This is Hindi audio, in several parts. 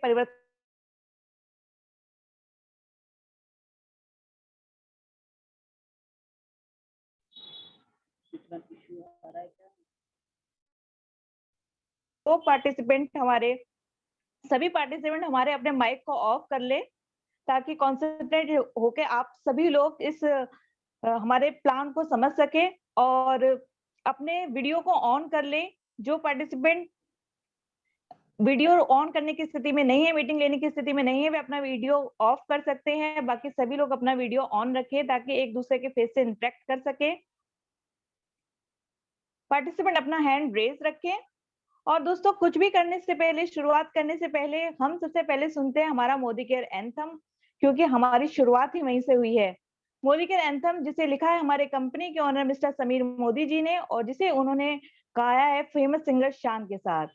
परिवर्तन तो सभी पार्टिसिपेंट हमारे अपने माइक को ऑफ कर ले, ताकि कॉन्सेंट्रेट होके आप सभी लोग इस हमारे प्लान को समझ सके और अपने वीडियो को ऑन कर ले। जो पार्टिसिपेंट वीडियो ऑन करने की स्थिति में नहीं है, मीटिंग लेने की स्थिति में नहीं है, वे अपना वीडियो ऑफ कर सकते हैं। बाकी सभी लोग अपना वीडियो ऑन रखें ताकि एक दूसरे के फेस से इंटरेक्ट कर सके। पार्टिसिपेंट अपना हैंड रेज रखें। और दोस्तों, कुछ भी करने से पहले, शुरुआत करने से पहले हम सबसे पहले सुनते हैं हमारा मोदी केयर एंथम, क्योंकि हमारी शुरुआत ही वहीं से हुई है। मोदी केयर एंथम जिसे लिखा है हमारे कंपनी के ओनर मिस्टर समीर मोदी जी ने, और जिसे उन्होंने गाया है फेमस सिंगर शान के साथ।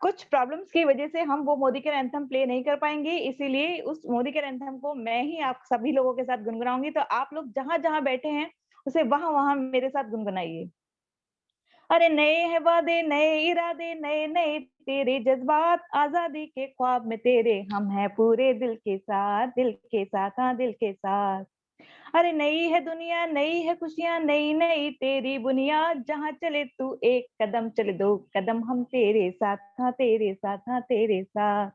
कुछ प्रॉब्लम्स की वजह से हम वो मोदी केयर एंथम प्ले नहीं कर पाएंगे, इसीलिए उस मोदी केयर एंथम को मैं ही आप सभी लोगों के साथ गुनगुनाऊंगी। तो आप लोग जहां जहां बैठे हैं उसे वहां वहां मेरे साथ गुनगुनाइए। अरे नए हैं वादे, नए इरादे, नए नए तेरे जज्बात, आजादी के ख्वाब में तेरे हम हैं पूरे दिल के साथ, दिल के साथ, हाँ दिल के साथ। अरे नई है दुनिया, नई है खुशियां, नई नई तेरी बुनियाद, जहां चले तू एक कदम चले दो कदम, हम तेरे साथ, हाँ तेरे साथ, हाँ तेरे साथ।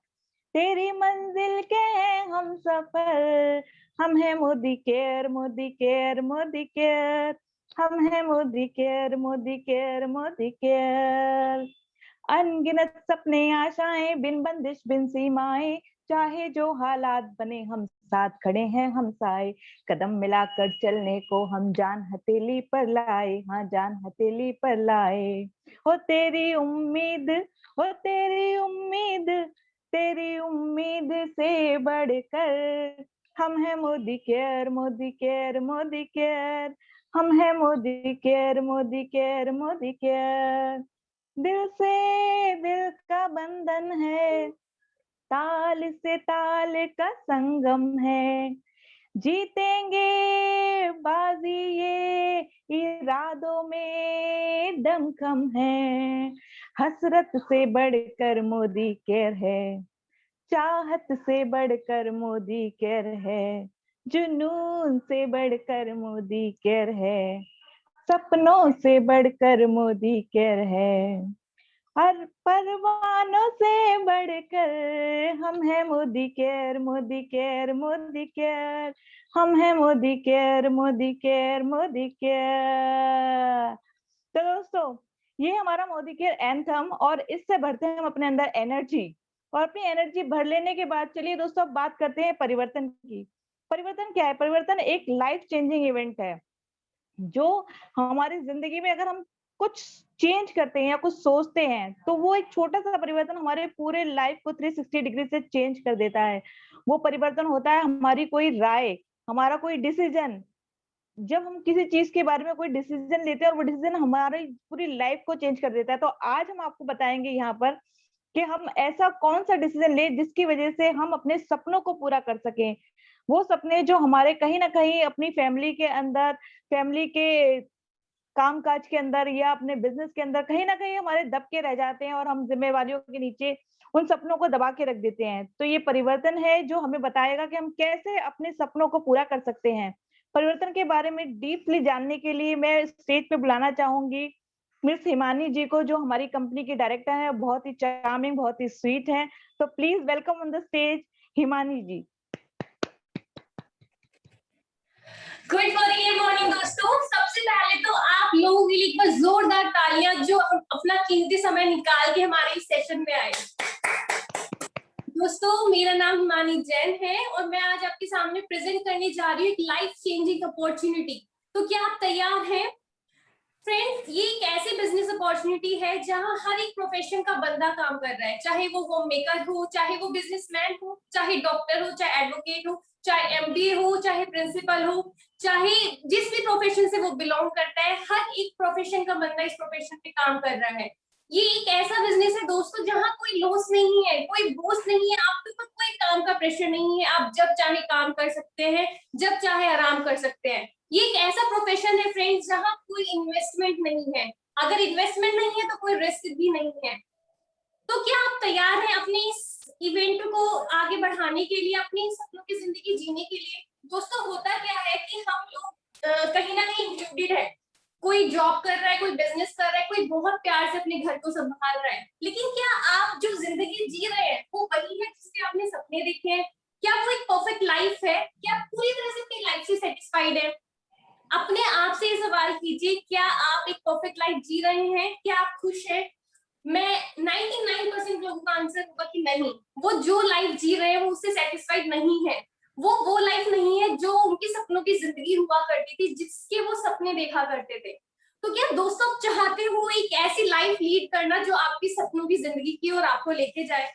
तेरी मंजिल के हैं हम सफर, हम हैं Modi care, Modi care, Modi care. हम हैं Modi care, Modi care, Modi care. अनगिनत सपने आशाएं, बिन बंदिश बिन सीमाएं, चाहे जो हालात बने हम साथ खड़े हैं हम साए, कदम मिलाकर चलने को हम जान हथेली पर लाए, हाँ जान हथेली पर लाए। हो तेरी उम्मीद, हो तेरी उम्मीद, तेरी उम्मीद से बढ़कर, हम हैं Modi care, Modi care, Modi care. हम हैं Modi care, Modi care, Modi care. दिल से दिल का बंधन है, ताल से ताल का संगम है, जीतेंगे बाजी ये इरादों में दम कम है। हसरत से बढ़कर मोदी केयर है, चाहत से बढ़कर मोदी केयर है, जुनून से बढ़कर मोदी केयर है, सपनों से बढ़कर मोदी केयर है, हर परवानों से बढ़कर हम हैं Modi care, Modi care, Modi care. हम हैं Modi care, Modi care, Modi care. तो दोस्तों, ये हमारा मोदी केयर एंथम, और इससे भरते हैं हम अपने अंदर एनर्जी। और अपनी एनर्जी भर लेने के बाद चलिए दोस्तों अब बात करते हैं परिवर्तन की। परिवर्तन क्या है? परिवर्तन एक लाइफ चेंजिंग इवेंट है, जो हमारी जिंदगी में अगर हम कुछ चेंज करते हैं या कुछ सोचते हैं तो वो एक छोटा सा परिवर्तन हमारे पूरे लाइफ को 360 डिग्री से चेंज कर देता है। वो परिवर्तन होता है हमारी कोई राय, हमारा कोई डिसीजन। जब हम किसी चीज के बारे में कोई डिसीजन लेते हैं और वो डिसीजन हमारी पूरी लाइफ को चेंज कर देता है, तो आज हम आपको बताएंगे यहाँ पर कि हम ऐसा कौन सा डिसीजन ले जिसकी वजह से हम अपने सपनों को पूरा कर सकें। वो सपने जो हमारे कहीं ना कहीं अपनी फैमिली के अंदर, फैमिली के काम काज के अंदर या अपने बिजनेस के अंदर कहीं ना कहीं हमारे दब के रह जाते हैं, और हम जिम्मेवारियों के नीचे उन सपनों को दबा के रख देते हैं। तो ये परिवर्तन है जो हमें बताएगा कि हम कैसे अपने सपनों को पूरा कर सकते हैं। परिवर्तन के बारे में डीपली जानने के लिए मैं स्टेज पे बुलाना चाहूंगी मिस हिमानी जी को, जो हमारी कंपनी की डायरेक्टर है, बहुत ही चार्मिंग, बहुत ही स्वीट है। तो please welcome on the stage Himani ji. Good morning दोस्तों। सबसे पहले तो आप लोगों के लिए एक बार जोरदार तालियां जो अपना कीमती समय निकाल के हमारे इस सेशन में आए। दोस्तों, मेरा नाम हिमानी जैन है और मैं आज आपके सामने प्रेजेंट करने जा रही हूँ एक लाइफ चेंजिंग अपॉर्चुनिटी। तो क्या आप तैयार हैं? फ्रेंड्स, ये एक ऐसी बिजनेस अपॉर्चुनिटी है जहां हर एक प्रोफेशन का बंदा काम कर रहा है, चाहे वो होम मेकर हो, चाहे वो बिजनेसमैन हो, चाहे डॉक्टर हो, चाहे एडवोकेट हो, चाहे एमबीए हो, चाहे प्रिंसिपल हो, चाहे जिस भी प्रोफेशन से वो बिलोंग करता है, हर एक प्रोफेशन का बंदा इस प्रोफेशन पे काम कर रहा है। ये एक ऐसा बिजनेस है दोस्तों जहां कोई लॉस नहीं है, कोई बोझ नहीं है, आपके ऊपर कोई काम का प्रेशर नहीं है। आप जब चाहे काम कर सकते हैं, जब चाहे आराम कर सकते हैं। ये एक ऐसा प्रोफेशन है फ्रेंड्स जहां कोई इन्वेस्टमेंट नहीं है। अगर इन्वेस्टमेंट नहीं है तो कोई रिस्क भी नहीं है। तो क्या आप तैयार हैं अपने इस इवेंट को आगे बढ़ाने के लिए, अपनी सपनों की जिंदगी जीने के लिए। दोस्तों होता क्या है कि हम लोग कहीं ना कहीं इंक्लूडेड है, कोई जॉब कर रहा है, कोई बिजनेस कर रहा है, कोई बहुत प्यार से अपने घर को संभाल रहा है, लेकिन क्या आप जो जिंदगी जी रहे हैं वो वही है जिसके आपने सपने देखे हैं? क्या वो एक परफेक्ट लाइफ है? क्या आप पूरी तरह से अपनी लाइफ से सेटिस्फाइड है? अपने आप से ये सवाल कीजिए, क्या आप एक परफेक्ट लाइफ जी रहे हैं? क्या आप खुश हैं? मैं 99% लोगों का आंसर होगा कि नहीं, वो जो लाइफ जी रहे हैं वो उससे सेटिस्फाइड नहीं है। वो लाइफ नहीं है जो उनके सपनों की जिंदगी हुआ करती थी, जिसके वो सपने देखा करते थे। तो क्या दोस्तों आप चाहते हो एक ऐसी लाइफ लीड करना जो आपकी सपनों की जिंदगी की ओर आपको लेके जाए?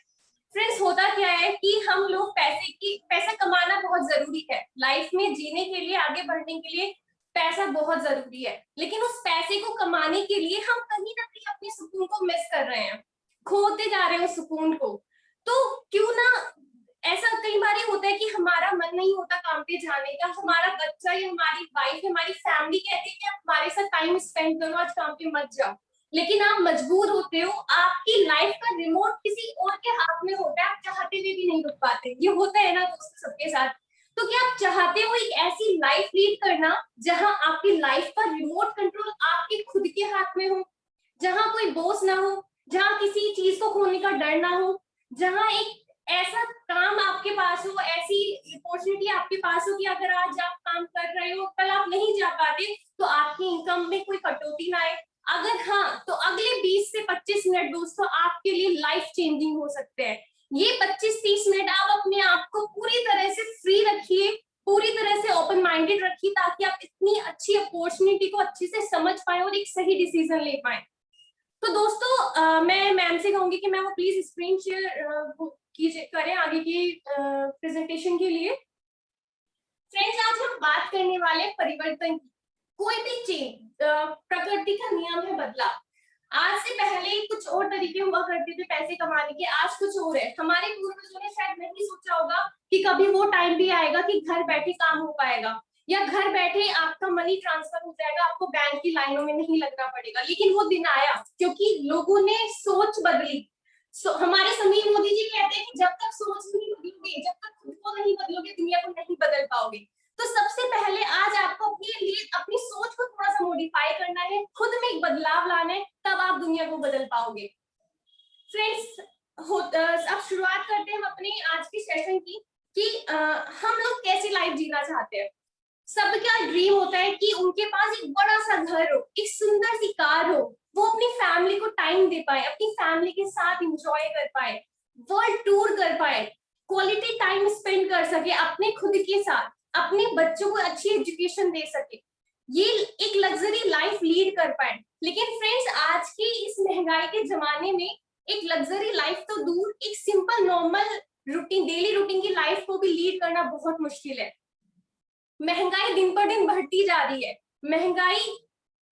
फ्रेंड्स होता क्या है कि हम लोग पैसा कमाना बहुत जरूरी है लाइफ में जीने के लिए, आगे बढ़ने के लिए पैसा बहुत जरूरी है, लेकिन उस पैसे को कमाने के लिए हम कहीं ना कहीं अपने सुकून को मिस कर रहे हैं, खोते जा रहे हैं उस सुकून को। तो क्यों ना, ऐसा कई बार होता है कि हमारा मन नहीं होता काम पे जाने का, हमारा बच्चा या हमारी वाइफ, हमारी फैमिली कहती है कि आप हमारे साथ टाइम स्पेंड करो, आज काम पे मत जाओ, लेकिन आप मजबूर होते हो, आपकी लाइफ का रिमोट किसी और के हाथ में होता है, आप चाहते हुए भी नहीं रुक पाते। ये होता है ना दोस्तों सबके साथ। तो क्या आप चाहते हो एक ऐसी लाइफ लीड करना जहां आपकी लाइफ का रिमोट कंट्रोल आपके खुद के हाथ में हो, जहां कोई बॉस ना हो, जहां किसी चीज को खोने का डर ना हो, जहां एक ऐसा काम आपके पास हो, ऐसी अपॉर्चुनिटी आपके पास हो कि अगर आज आप काम कर रहे हो, कल आप नहीं जा पाते तो आपकी इनकम में कोई कटौती ना आए? अगर हाँ, तो अगले 20 से 25 मिनट दोस्तों आपके लिए लाइफ चेंजिंग हो सकते हैं। ये 25-30 मिनट आप अपने आप को पूरी तरह से फ्री रखिए, पूरी तरह से ओपन माइंडेड रखिए, ताकि आप इतनी अच्छी अपॉर्चुनिटी को अच्छे से समझ पाए और एक सही डिसीजन ले पाए। तो दोस्तों मैं मैम से कहूंगी कि मैम वो प्लीज स्क्रीन शेयर कीजिए, करें आगे की प्रेजेंटेशन के लिए। फ्रेंड्स आज हम बात करने वाले परिवर्तन की। कोई भी चेंज, प्रकृति का नियम है बदलाव। आज से पहले कुछ और तरीके हुआ करते थे पैसे कमाने के, आज कुछ और है। हमारे पूर्वजों ने शायद नहीं सोचा होगा कि कभी वो टाइम भी आएगा कि घर बैठे काम हो पाएगा, या घर बैठे आपका मनी ट्रांसफर हो जाएगा, आपको बैंक की लाइनों में नहीं लगना पड़ेगा। लेकिन वो दिन आया क्योंकि लोगों ने सोच बदली। हमारे समीर मोदी जी कहते हैं कि जब तक सोच नहीं बदलोगे, जब तक खुद को नहीं बदलोगे, दुनिया को नहीं बदल पाओगे। तो सबसे पहले आज आपको अपने लिए अपनी सोच को थोड़ा सा मॉडिफाई करना है, खुद में एक बदलाव लाना है, तब आप दुनिया को बदल पाओगे। फ्रेंड्स अब शुरुआत करते हैं हम अपनी आज की सेशन की कि हम लोग कैसी लाइफ जीना चाहते हैं। सबका ड्रीम होता है कि उनके पास एक बड़ा सा घर हो, एक सुंदर सी कार हो, वो अपनी फैमिली को टाइम दे पाए, अपनी फैमिली के साथ एंजॉय कर पाए, वर्ल्ड टूर कर पाए, क्वालिटी टाइम स्पेंड कर सके अपने खुद के साथ, अपने बच्चों को अच्छी एजुकेशन दे सके, ये एक लग्जरी लाइफ लीड कर पाए। लेकिन फ्रेंड्स आज की इस महंगाई के जमाने में एक लग्जरी लाइफ तो दूर, एक simple normal routine, daily routine की लाइफ को भी लीड करना बहुत मुश्किल है। महंगाई दिन पर दिन बढ़ती जा रही है। महंगाई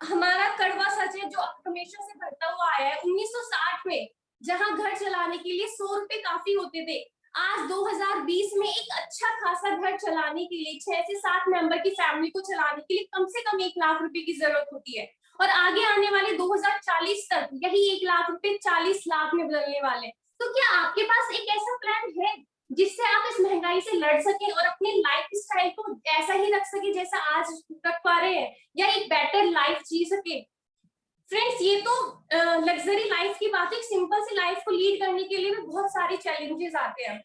हमारा कड़वा सच है जो हमेशा से बढ़ता हुआ आया है। 1960 में जहां घर चलाने के लिए 100 रुपए काफी होते थे, आज 2020 में एक अच्छा खासा घर चलाने के लिए 6 से 7 मेंबर की फैमिली को चलाने के लिए कम से कम 1 लाख रुपए की जरूरत होती है। और आगे आने वाले 2040 तक यही 1 लाख रुपए 40 लाख में बदलने वाले। तो क्या आपके पास एक ऐसा प्लान है जिससे आप इस महंगाई से लड़ सके और अपने लाइफ स्टाइल को ऐसा ही रख सके जैसा आज रख पा रहे हैं, या एक बेटर लाइफ जी सके? फ्रेंड्स ये तो लग्जरी लाइफ की बात है, एक सिंपल सी लाइफ को लीड करने के लिए भी बहुत सारे चैलेंजेस आते हैं।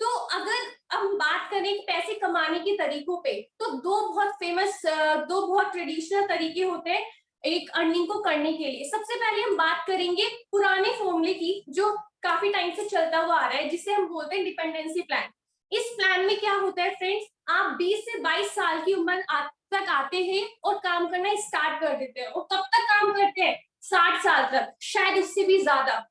तो अगर हम बात करें पैसे कमाने के तरीकों पे, तो दो बहुत ट्रेडिशनल तरीके होते हैं एक अर्निंग को करने के लिए। सबसे पहले हम बात करेंगे पुराने फॉर्मूले की जो काफी टाइम से चलता हुआ आ रहा है, जिसे हम बोलते हैं डिपेंडेंसी प्लान। इस प्लान में क्या होता है फ्रेंड्स, आप 20 से 22 साल की उम्र तक आते हैं और काम करना स्टार्ट कर देते हैं। और कब तक काम करते हैं? 60 साल तक, शायद उससे भी ज्यादा।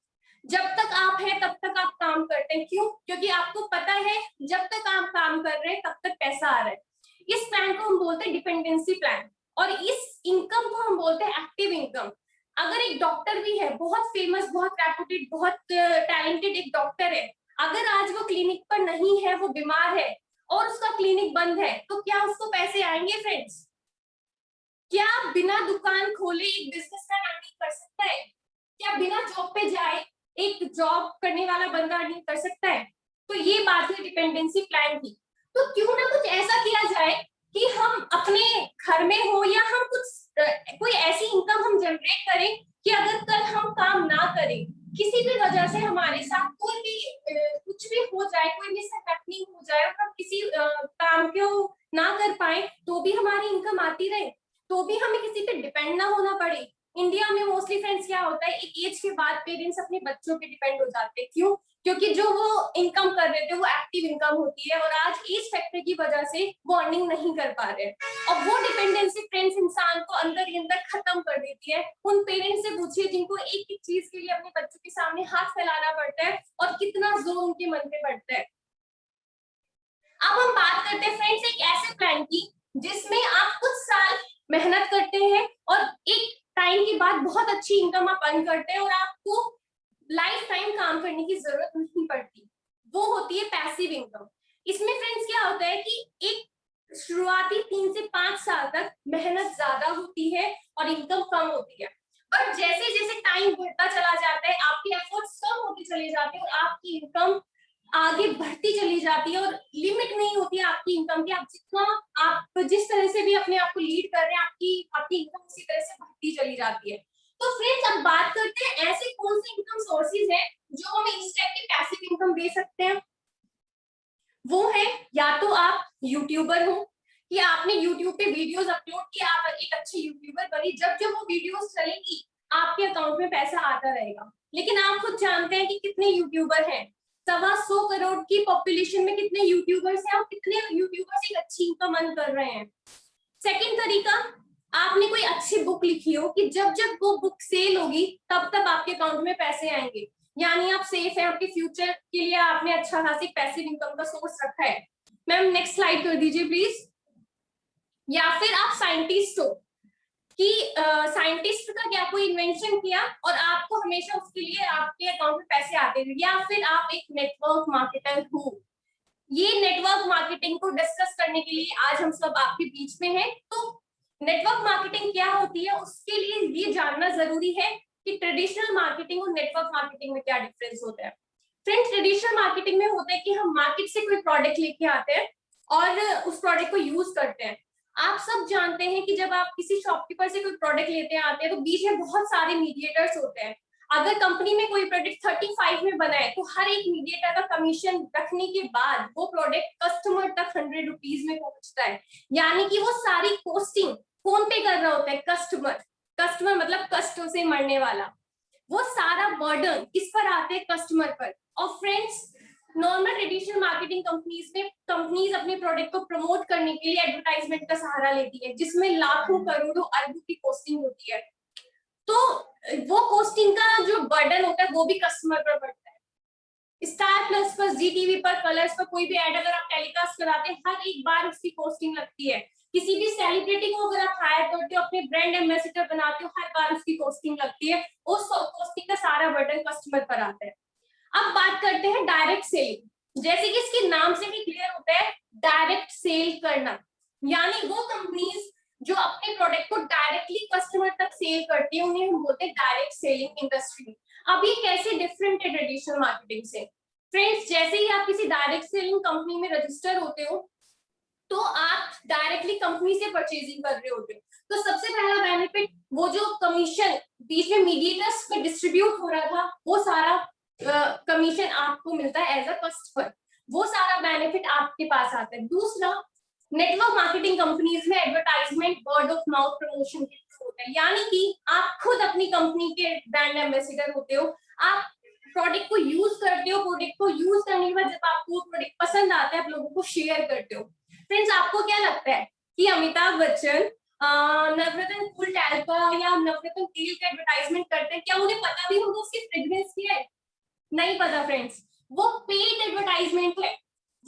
जब तक आप हैं तब तक आप काम करते हैं। क्यों? क्योंकि आपको पता है जब तक आप काम कर रहे हैं तब तक पैसा आ रहा है। इस प्लान को हम बोलते हैं डिपेंडेंसी प्लान, और इस इनकम को हम बोलते हैं एक्टिव इनकम। अगर एक डॉक्टर भी है, बहुत फेमस, बहुत रेपुटेड, बहुत टैलेंटेड एक डॉक्टर है, अगर आज वो क्लिनिक पर नहीं है, वो बीमार है और उसका क्लिनिक बंद है, तो क्या उसको पैसे आएंगे फ्रेंड्स? क्या बिना दुकान खोले एक बिजनेसमैन अर्निंग कर सकता है? क्या बिना जॉब पे जाए एक जॉब करने वाला बंदा अर्निंग कर सकता है? तो ये बात है डिपेंडेंसी प्लान की। तो क्यों ना कुछ ऐसा किया जाए कि हम अपने घर में हो या हम कुछ कोई ऐसी इनकम हम जनरेट करें कि अगर कल हम काम ना करें, किसी भी वजह से हमारे साथ कोई भी कुछ भी हो जाए, कोई मिसहैपनिंग हो जाए और हम किसी काम को ना कर पाए, तो भी हमारी इनकम आती रहे, तो भी हमें किसी पे डिपेंड ना होना पड़े। इंडिया में मोस्टली फ्रेंड्स क्या होता है, एक एज के बाद पेरेंट्स अपने बच्चों पे डिपेंड हो जाते हैं। क्यों? क्योंकि जो वो इनकम कर रहे थे वो एक्टिव इनकम होती है और आज एज फैक्टर की वजह से वो अर्निंग नहीं कर पा रहे हैं और वो डिपेंडेंसी फ्रेंड्स इंसान को अंदर ही अंदर खत्म कर देती है। उन पेरेंट्स से पूछिए जिनको एक एक चीज के लिए अपने बच्चों के सामने हाथ फैलाना पड़ता है और कितना जोर उनके मन पे पड़ता है। अब हम बात करते हैं फ्रेंड्स एक ऐसे प्लान की जिसमें आप कुछ साल मेहनत करते हैं और एक टाइम के बाद बहुत अच्छी इनकम आप अर्न करते हैं और आपको लाइफ टाइम काम करने की जरूरत नहीं पड़ती। वो होती है पैसिव इनकम। इसमें फ्रेंड्स क्या होता है कि एक शुरुआती 3 से 5 साल तक मेहनत ज्यादा होती है और इनकम कम होती है, बट जैसे जैसे टाइम बढ़ता चला जाता है आपके एफर्ट्स कम होते चले जाते हैं और आपकी इनकम आगे बढ़ती चली जाती है और लिमिट नहीं होती है आपकी इनकम की। आप जितना आप जिस तरह से भी अपने आप को लीड कर रहे हैं आपकी इनकम उसी तरह से बढ़ती चली जाती है। तो फ्रेंड्स अब बात करते हैं ऐसे कौन से इनकम सोर्सेज हैं जो हमें इंस्टेंटली पैसिव इनकम दे सकते हैं। वो है या तो आप यूट्यूबर हो कि आपने यूट्यूब पे वीडियोस अपलोड किया, आप एक अच्छे यूट्यूबर बनी, जब जब वो वीडियोस चलेंगी आपके अकाउंट में पैसा आता रहेगा। लेकिन आप खुद जानते हैं कि कितने यूट्यूबर हैं, 125 करोड़ की पॉपुलेशन में कितने यूट्यूबर्स हैं और कितने यूट्यूबर्स एक अच्छी इनकम अर्न कर रहे हैं। सेकंड तरीका, आपने कोई अच्छी बुक लिखी हो कि जब जब वो बुक सेल होगी तब तब आपके अकाउंट में पैसे आएंगे, यानी आप सेफ हैं, आपके फ्यूचर के लिए आपने अच्छा खासी पैसिव इनकम का सोर्स रखा है। मैम नेक्स्ट स्लाइड कर दीजिए प्लीज। या फिर आप साइंटिस्ट हो कि साइंटिस्ट का क्या कोई इन्वेंशन किया और आपको हमेशा उसके लिए आपके अकाउंट में पैसे आते थे, या फिर आप एक नेटवर्क मार्केटर हो। ये नेटवर्क मार्केटिंग को डिस्कस करने के लिए आज हम सब आपके बीच में हैं। तो नेटवर्क मार्केटिंग क्या होती है उसके लिए ये जानना जरूरी है कि ट्रेडिशनल मार्केटिंग और नेटवर्क मार्केटिंग में क्या डिफरेंस होता है। फ्रेंड्स ट्रेडिशनल मार्केटिंग में होता है कि हम मार्केट से कोई प्रोडक्ट लेके आते हैं और उस प्रोडक्ट को यूज करते हैं। आप सब जानते हैं कि जब आप किसी शॉपकीपर से कोई प्रोडक्ट लेते आते हैं तो बीच में बहुत सारे मीडिएटर्स होते हैं। अगर कंपनी में कोई प्रोडक्ट 35 में बना है तो हर एक मीडिएटर का कमीशन रखने के बाद वो प्रोडक्ट कस्टमर तक 100 रुपीज में पहुंचता है, यानी कि वो सारी कॉस्टिंग कौन पे कर रहा होता है? कस्टमर। कस्टमर मतलब कष्टों से मरने वाला, वो सारा बर्डन किस पर आते हैं? कस्टमर पर। और friends normal traditional marketing companies में कंपनीज अपने प्रोडक्ट को प्रमोट करने के लिए एडवर्टाइजमेंट का सहारा लेती है जिसमें लाखों करोड़ों अरबों की कॉस्टिंग होती है। तो वो कॉस्टिंग का जो बर्डन होता है वो भी कस्टमर पर पड़ता है। स्टार प्लस पर, जी टीवी पर, कलर्स पर कोई भी एड अगर आप टेलीकास्ट कराते हैं हर एक बार उसकी कॉस्टिंग लगती है। किसी भी सेलिब्रिटी को अगर आप हायर करते हो अपने ब्रांड एम्बेसडर बनाते हो हर बार उसकी कॉस्टिंग लगती है, उस कॉस्टिंग का सारा बर्डन कस्टमर पर आता है। अब बात करते हैं डायरेक्ट सेलिंग। जैसे कि इसके नाम से ही क्लियर होता है डायरेक्ट सेल करना, यानी वो कंपनीज जो अपने प्रोडक्ट को डायरेक्टली कस्टमर तक सेल करती है उन्हें हम बोलते हैं डायरेक्ट सेलिंग इंडस्ट्री। अब ये कैसे डिफरेंट है ट्रेडिशनल मार्केटिंग से? फ्रेंड्स जैसे ही आप किसी डायरेक्ट सेलिंग कंपनी में रजिस्टर होते हो तो आप डायरेक्टली कंपनी से परचेजिंग कर रहे होते हो। तो सबसे पहला बेनिफिट, वो जो कमीशन बीच में मीडिएटर्स पे डिस्ट्रीब्यूट हो रहा था वो सारा कमीशन आपको मिलता है एज अ कस्टमर, वो सारा बेनिफिट आपके पास आता है। दूसरा, नेटवर्क मार्केटिंग कंपनीज में advertisement word of mouth promotion के थ्रू होता है, यानी कि आप खुद अपनी कंपनी के ब्रांड एम्बेसडर होते हो। आप प्रोडक्ट को यूज करते हो, प्रोडक्ट को यूज करने के बाद जब आपको प्रोडक्ट पसंद आता है आप लोगों को शेयर करते हो। फ्रेंड्स आपको क्या लगता है कि अमिताभ बच्चन नवरत्न कूल टैल्का या नवरत्न तेल का एडवर्टाइजमेंट करते हैं, क्या उन्हें पता भी होगा उसकी फ्रेग्रेंस क्या है? नहीं पता फ्रेंड्स। वो पेड एडवर्टाइजमेंट है,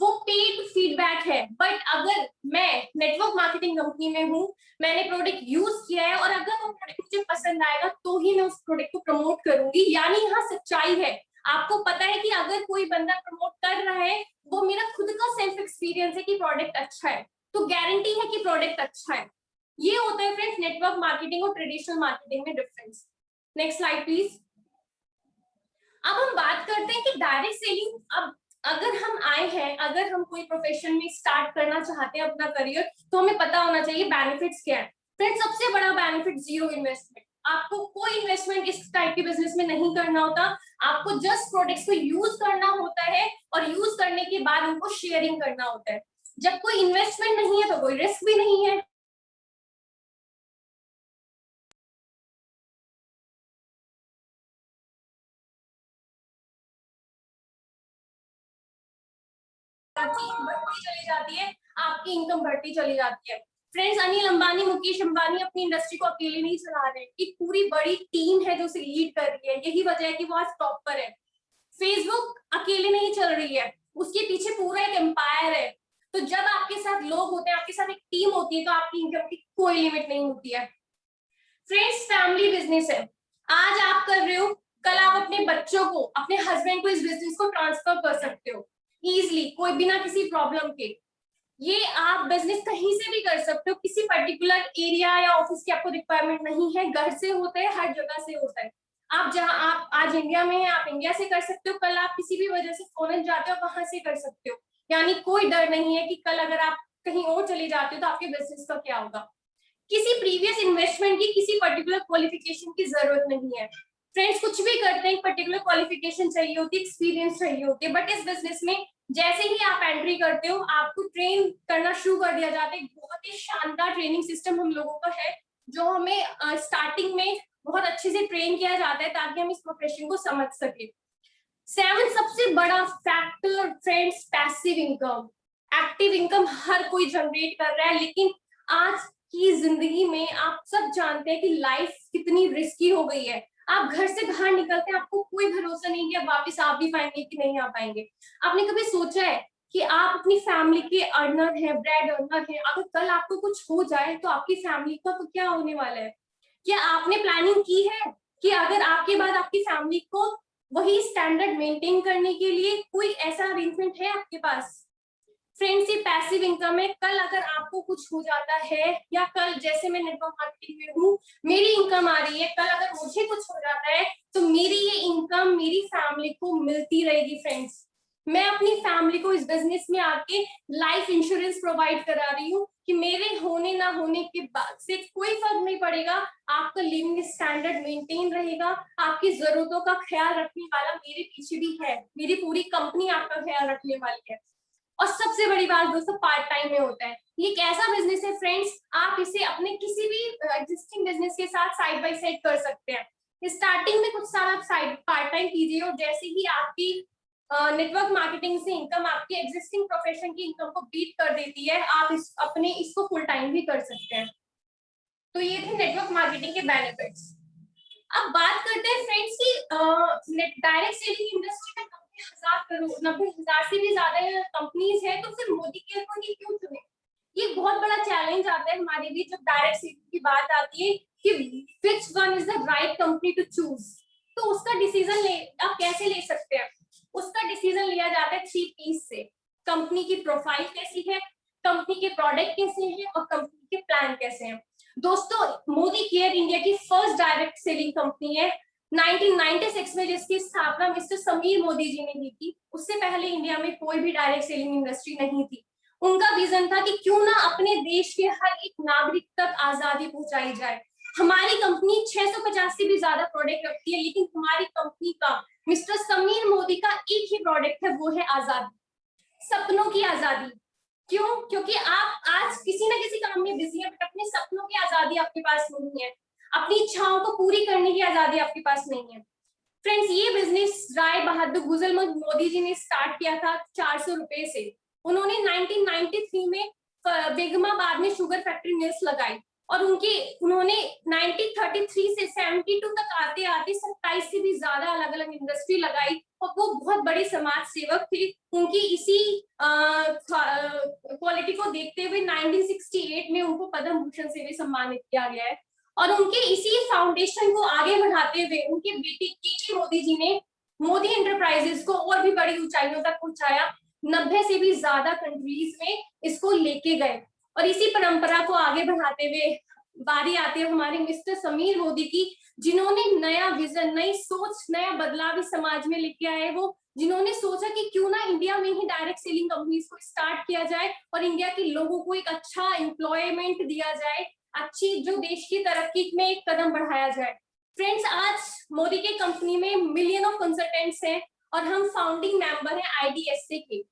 वो पेड फीडबैक है। बट अगर मैं नेटवर्क मार्केटिंग कंपनी में हूँ, मैंने प्रोडक्ट यूज किया है और अगर वो प्रोडक्ट मुझे पसंद आएगा तो ही मैं उस प्रोडक्ट को प्रमोट करूंगी, यानी यहाँ सच्चाई है। आपको पता है कि अगर कोई बंदा प्रमोट कर रहा है वो मेरा खुद का सेल्फ एक्सपीरियंस है कि प्रोडक्ट अच्छा है, तो गारंटी है कि प्रोडक्ट अच्छा है। ये होता है फ्रेंड्स नेटवर्क मार्केटिंग और ट्रेडिशनल मार्केटिंग में डिफरेंस। Next slide please. अब हम बात करते हैं कि डायरेक्ट सेलिंग, अब अगर हम आए हैं, अगर हम कोई प्रोफेशन में स्टार्ट करना चाहते हैं अपना करियर, तो हमें पता होना चाहिए बेनिफिट्स क्या है। फ्रेंड्स, सबसे बड़ा बेनिफिट जीरो इन्वेस्टमेंट। आपको कोई इन्वेस्टमेंट इस टाइप के बिजनेस में नहीं करना होता। आपको जस्ट प्रोडक्ट्स को यूज करना होता है और यूज करने के बाद उनको शेयरिंग करना होता है। जब कोई इन्वेस्टमेंट नहीं है तो कोई रिस्क भी नहीं है। बढ़ती चली जाती है, आपकी इनकम बढ़ती चली जाती है। फ्रेंड्स, अनिल अंबानी, मुकेश अंबानी अपनी इंडस्ट्री को अकेले नहीं चला रहे, एक पूरी बड़ी टीम है जो उसे लीड कर रही है। यही वजह है कि वो आज टॉप पर है। फेसबुक अकेले नहीं चल रही है, उसके पीछे पूरा एक एम्पायर है। तो जब आपके साथ लोग होते हैं, आपके साथ एक टीम होती है, तो आपकी इनकम की कोई लिमिट नहीं होती है। फ्रेंड्स, फैमिली बिजनेस है। आज आप कर रहे हो, कल आप अपने बच्चों को, अपने हस्बैंड को इस बिजनेस को ट्रांसफर कर सकते हो इजिली, कोई बिना किसी प्रॉब्लम के। ये आप बिजनेस कहीं से भी कर सकते हो, किसी पर्टिकुलर एरिया या ऑफिस की आपको रिक्वायरमेंट नहीं है, घर से होता है, हर जगह से होता है। आप जहां, आप आज इंडिया में हैं, आप इंडिया से कर सकते हो, कल आप किसी भी वजह से फॉरेन जाते हो, वहां से कर सकते हो। यानी कोई डर नहीं है कि कल अगर आप कहीं और चले जाते हो तो आपके बिजनेस का क्या होगा। किसी प्रीवियस इन्वेस्टमेंट की, किसी पर्टिकुलर क्वालिफिकेशन की जरूरत नहीं है। फ्रेंड्स, कुछ भी करते हैं पर्टिकुलर क्वालिफिकेशन चाहिए होती है, एक्सपीरियंस चाहिए होती है, बट इस बिजनेस में जैसे ही आप एंट्री करते हो, आपको ट्रेन करना शुरू कर दिया जाता है। बहुत ही शानदार ट्रेनिंग सिस्टम हम लोगों का है, जो हमें स्टार्टिंग में बहुत अच्छे से ट्रेन किया जाता है ताकि हम इस प्रोफेशन को समझ सके। 7 सबसे बड़ा factor friends, passive income. Active income हर कोई जनरेट कर रहा है, लेकिन आज की जिंदगी में आप सब जानते हैं कि लाइफ कितनी रिस्की हो गई है। आप घर से बाहर निकलते हैं, आपको कोई भरोसा नहीं कि आप वापस आ भी पाएंगे कि नहीं आ पाएंगे। आपने कभी सोचा है कि आप अपनी फैमिली के अर्नर हैं, ब्रेड अर्नर हैं, अगर कल आपको कुछ हो जाए तो आपकी फैमिली का तो क्या होने वाला है? क्या आपने प्लानिंग की है कि अगर आपके बाद आपकी फैमिली को वही स्टैंडर्ड मेंटेन करने के लिए कोई ऐसा अरेंजमेंट है आपके पास? फ्रेंड्स, ये पैसिव इनकम है। कल अगर आपको कुछ हो जाता है, या कल जैसे मैं नेटवर्क मार्केटिंग में हूँ, मेरी इनकम आ रही है, कल अगर मुझे कुछ हो जाता है तो मेरी ये इनकम मेरी फैमिली को मिलती रहेगी। फ्रेंड्स, मैं अपनी फैमिली को इस बिजनेस में आके लाइफ इंश्योरेंस प्रोवाइड करा रही हूँ कि मेरे होने ना होने के बाद से कोई फर्क नहीं पड़ेगा, आपका लिविंग स्टैंडर्ड मेंटेन रहेगा, आपकी जरूरतों का ख्याल रखने वाला मेरे पीछे भी है, मेरी पूरी कंपनी आपका ख्याल रखने वाली है। और सबसे बड़ी बात दोस्तों, पार्ट टाइम में होता है। ये एक ऐसा बिजनेस है फ्रेंड्स, आप इसे अपने किसी भी एग्जिस्टिंग बिजनेस के साथ साइड बाय साइड कर सकते हैं। स्टार्टिंग में कुछ साल आप साइड पार्ट टाइम कीजिए, और जैसे ही आपकी नेटवर्क मार्केटिंग से इनकम आपकी एग्जिस्टिंग प्रोफेशन की इनकम को बीट कर देती है, आप इसको फुल टाइम भी कर सकते हैं। तो ये थे नेटवर्क मार्केटिंग के बेनिफिट्स। अब बात करते हैं फ्रेंड्स की डायरेक्ट सेलिंग इंडस्ट्री में 90,000 से भी ज्यादा कंपनीज है, तो फिर मोदी केयर को ही क्यों चुने? ये बहुत बड़ा चैलेंज आता है हमारे लिए जब डायरेक्ट सेलिंग की बात आती है कि which one is the right company to choose. तो उसका डिसीजन ले आप कैसे ले सकते हैं? उसका डिसीजन लिया जाता है 3 पीस से। कंपनी की प्रोफाइल कैसी है, कंपनी के प्रोडक्ट कैसे हैं, और कंपनी के प्लान कैसे हैं। दोस्तों, मोदी केयर इंडिया की फर्स्ट डायरेक्ट सेलिंग कंपनी है 1996 में, जिसकी स्थापना मिस्टर समीर मोदी जी ने की थी। उससे पहले इंडिया में कोई भी डायरेक्ट सेलिंग इंडस्ट्री नहीं थी। उनका विजन था कि क्यों ना अपने देश के हर एक नागरिक तक आजादी पहुंचाई जाए। हमारी कंपनी 650 से भी ज्यादा प्रोडक्ट रखती है, लेकिन हमारी कंपनी का, मिस्टर समीर मोदी का एक ही प्रोडक्ट है, वो है आजादी, सपनों की आजादी। क्यों? क्योंकि आप आज किसी ना किसी काम में बिजी हैं, बट अपने सपनों की आजादी आपके पास नहीं है, अपनी इच्छाओं को पूरी करने की आजादी आपके पास नहीं है। फ्रेंड्स, ये बिजनेस राय बहादुर गुजरमल मोदी जी ने स्टार्ट किया था 400 रुपए से। उन्होंने 1993 में बेगमाबाद में शुगर फैक्ट्री मिल्स लगाई, और उन्होंने 1933 से 72 तक आते आते 27 से भी ज्यादा अलग अलग इंडस्ट्री लगाई, और वो बहुत बड़े समाज सेवक थे। उनकी इसी क्वालिटी को देखते हुए 1968 में उनको पद्म भूषण से भी सम्मानित किया गया है। और उनके इसी फाउंडेशन को आगे बढ़ाते हुए उनके बेटे के मोदी जी ने मोदी एंटरप्राइजेस को और भी बड़ी ऊंचाइयों तक पहुंचाया। 90 से भी ज्यादा कंट्रीज में इसको लेके गए, और इसी परंपरा को आगे बढ़ाते हुए बारी आती है हमारे मिस्टर समीर मोदी की, जिन्होंने नया विजन, नई सोच, नया बदलाव इस समाज में लेके आए। वो जिन्होंने सोचा कि क्यों ना इंडिया में ही डायरेक्ट सेलिंग कंपनीज को स्टार्ट किया जाए और इंडिया के लोगों को एक अच्छा एम्प्लॉयमेंट दिया जाए, अच्छी जो देश की तरक्की में एक कदम बढ़ाया जाए। फ्रेंड्स, आज मोदी के कंपनी में मिलियन ऑफ कंसल्टेंट्स हैं और हम फाउंडिंग मेंबर हैं आईडीएसए के।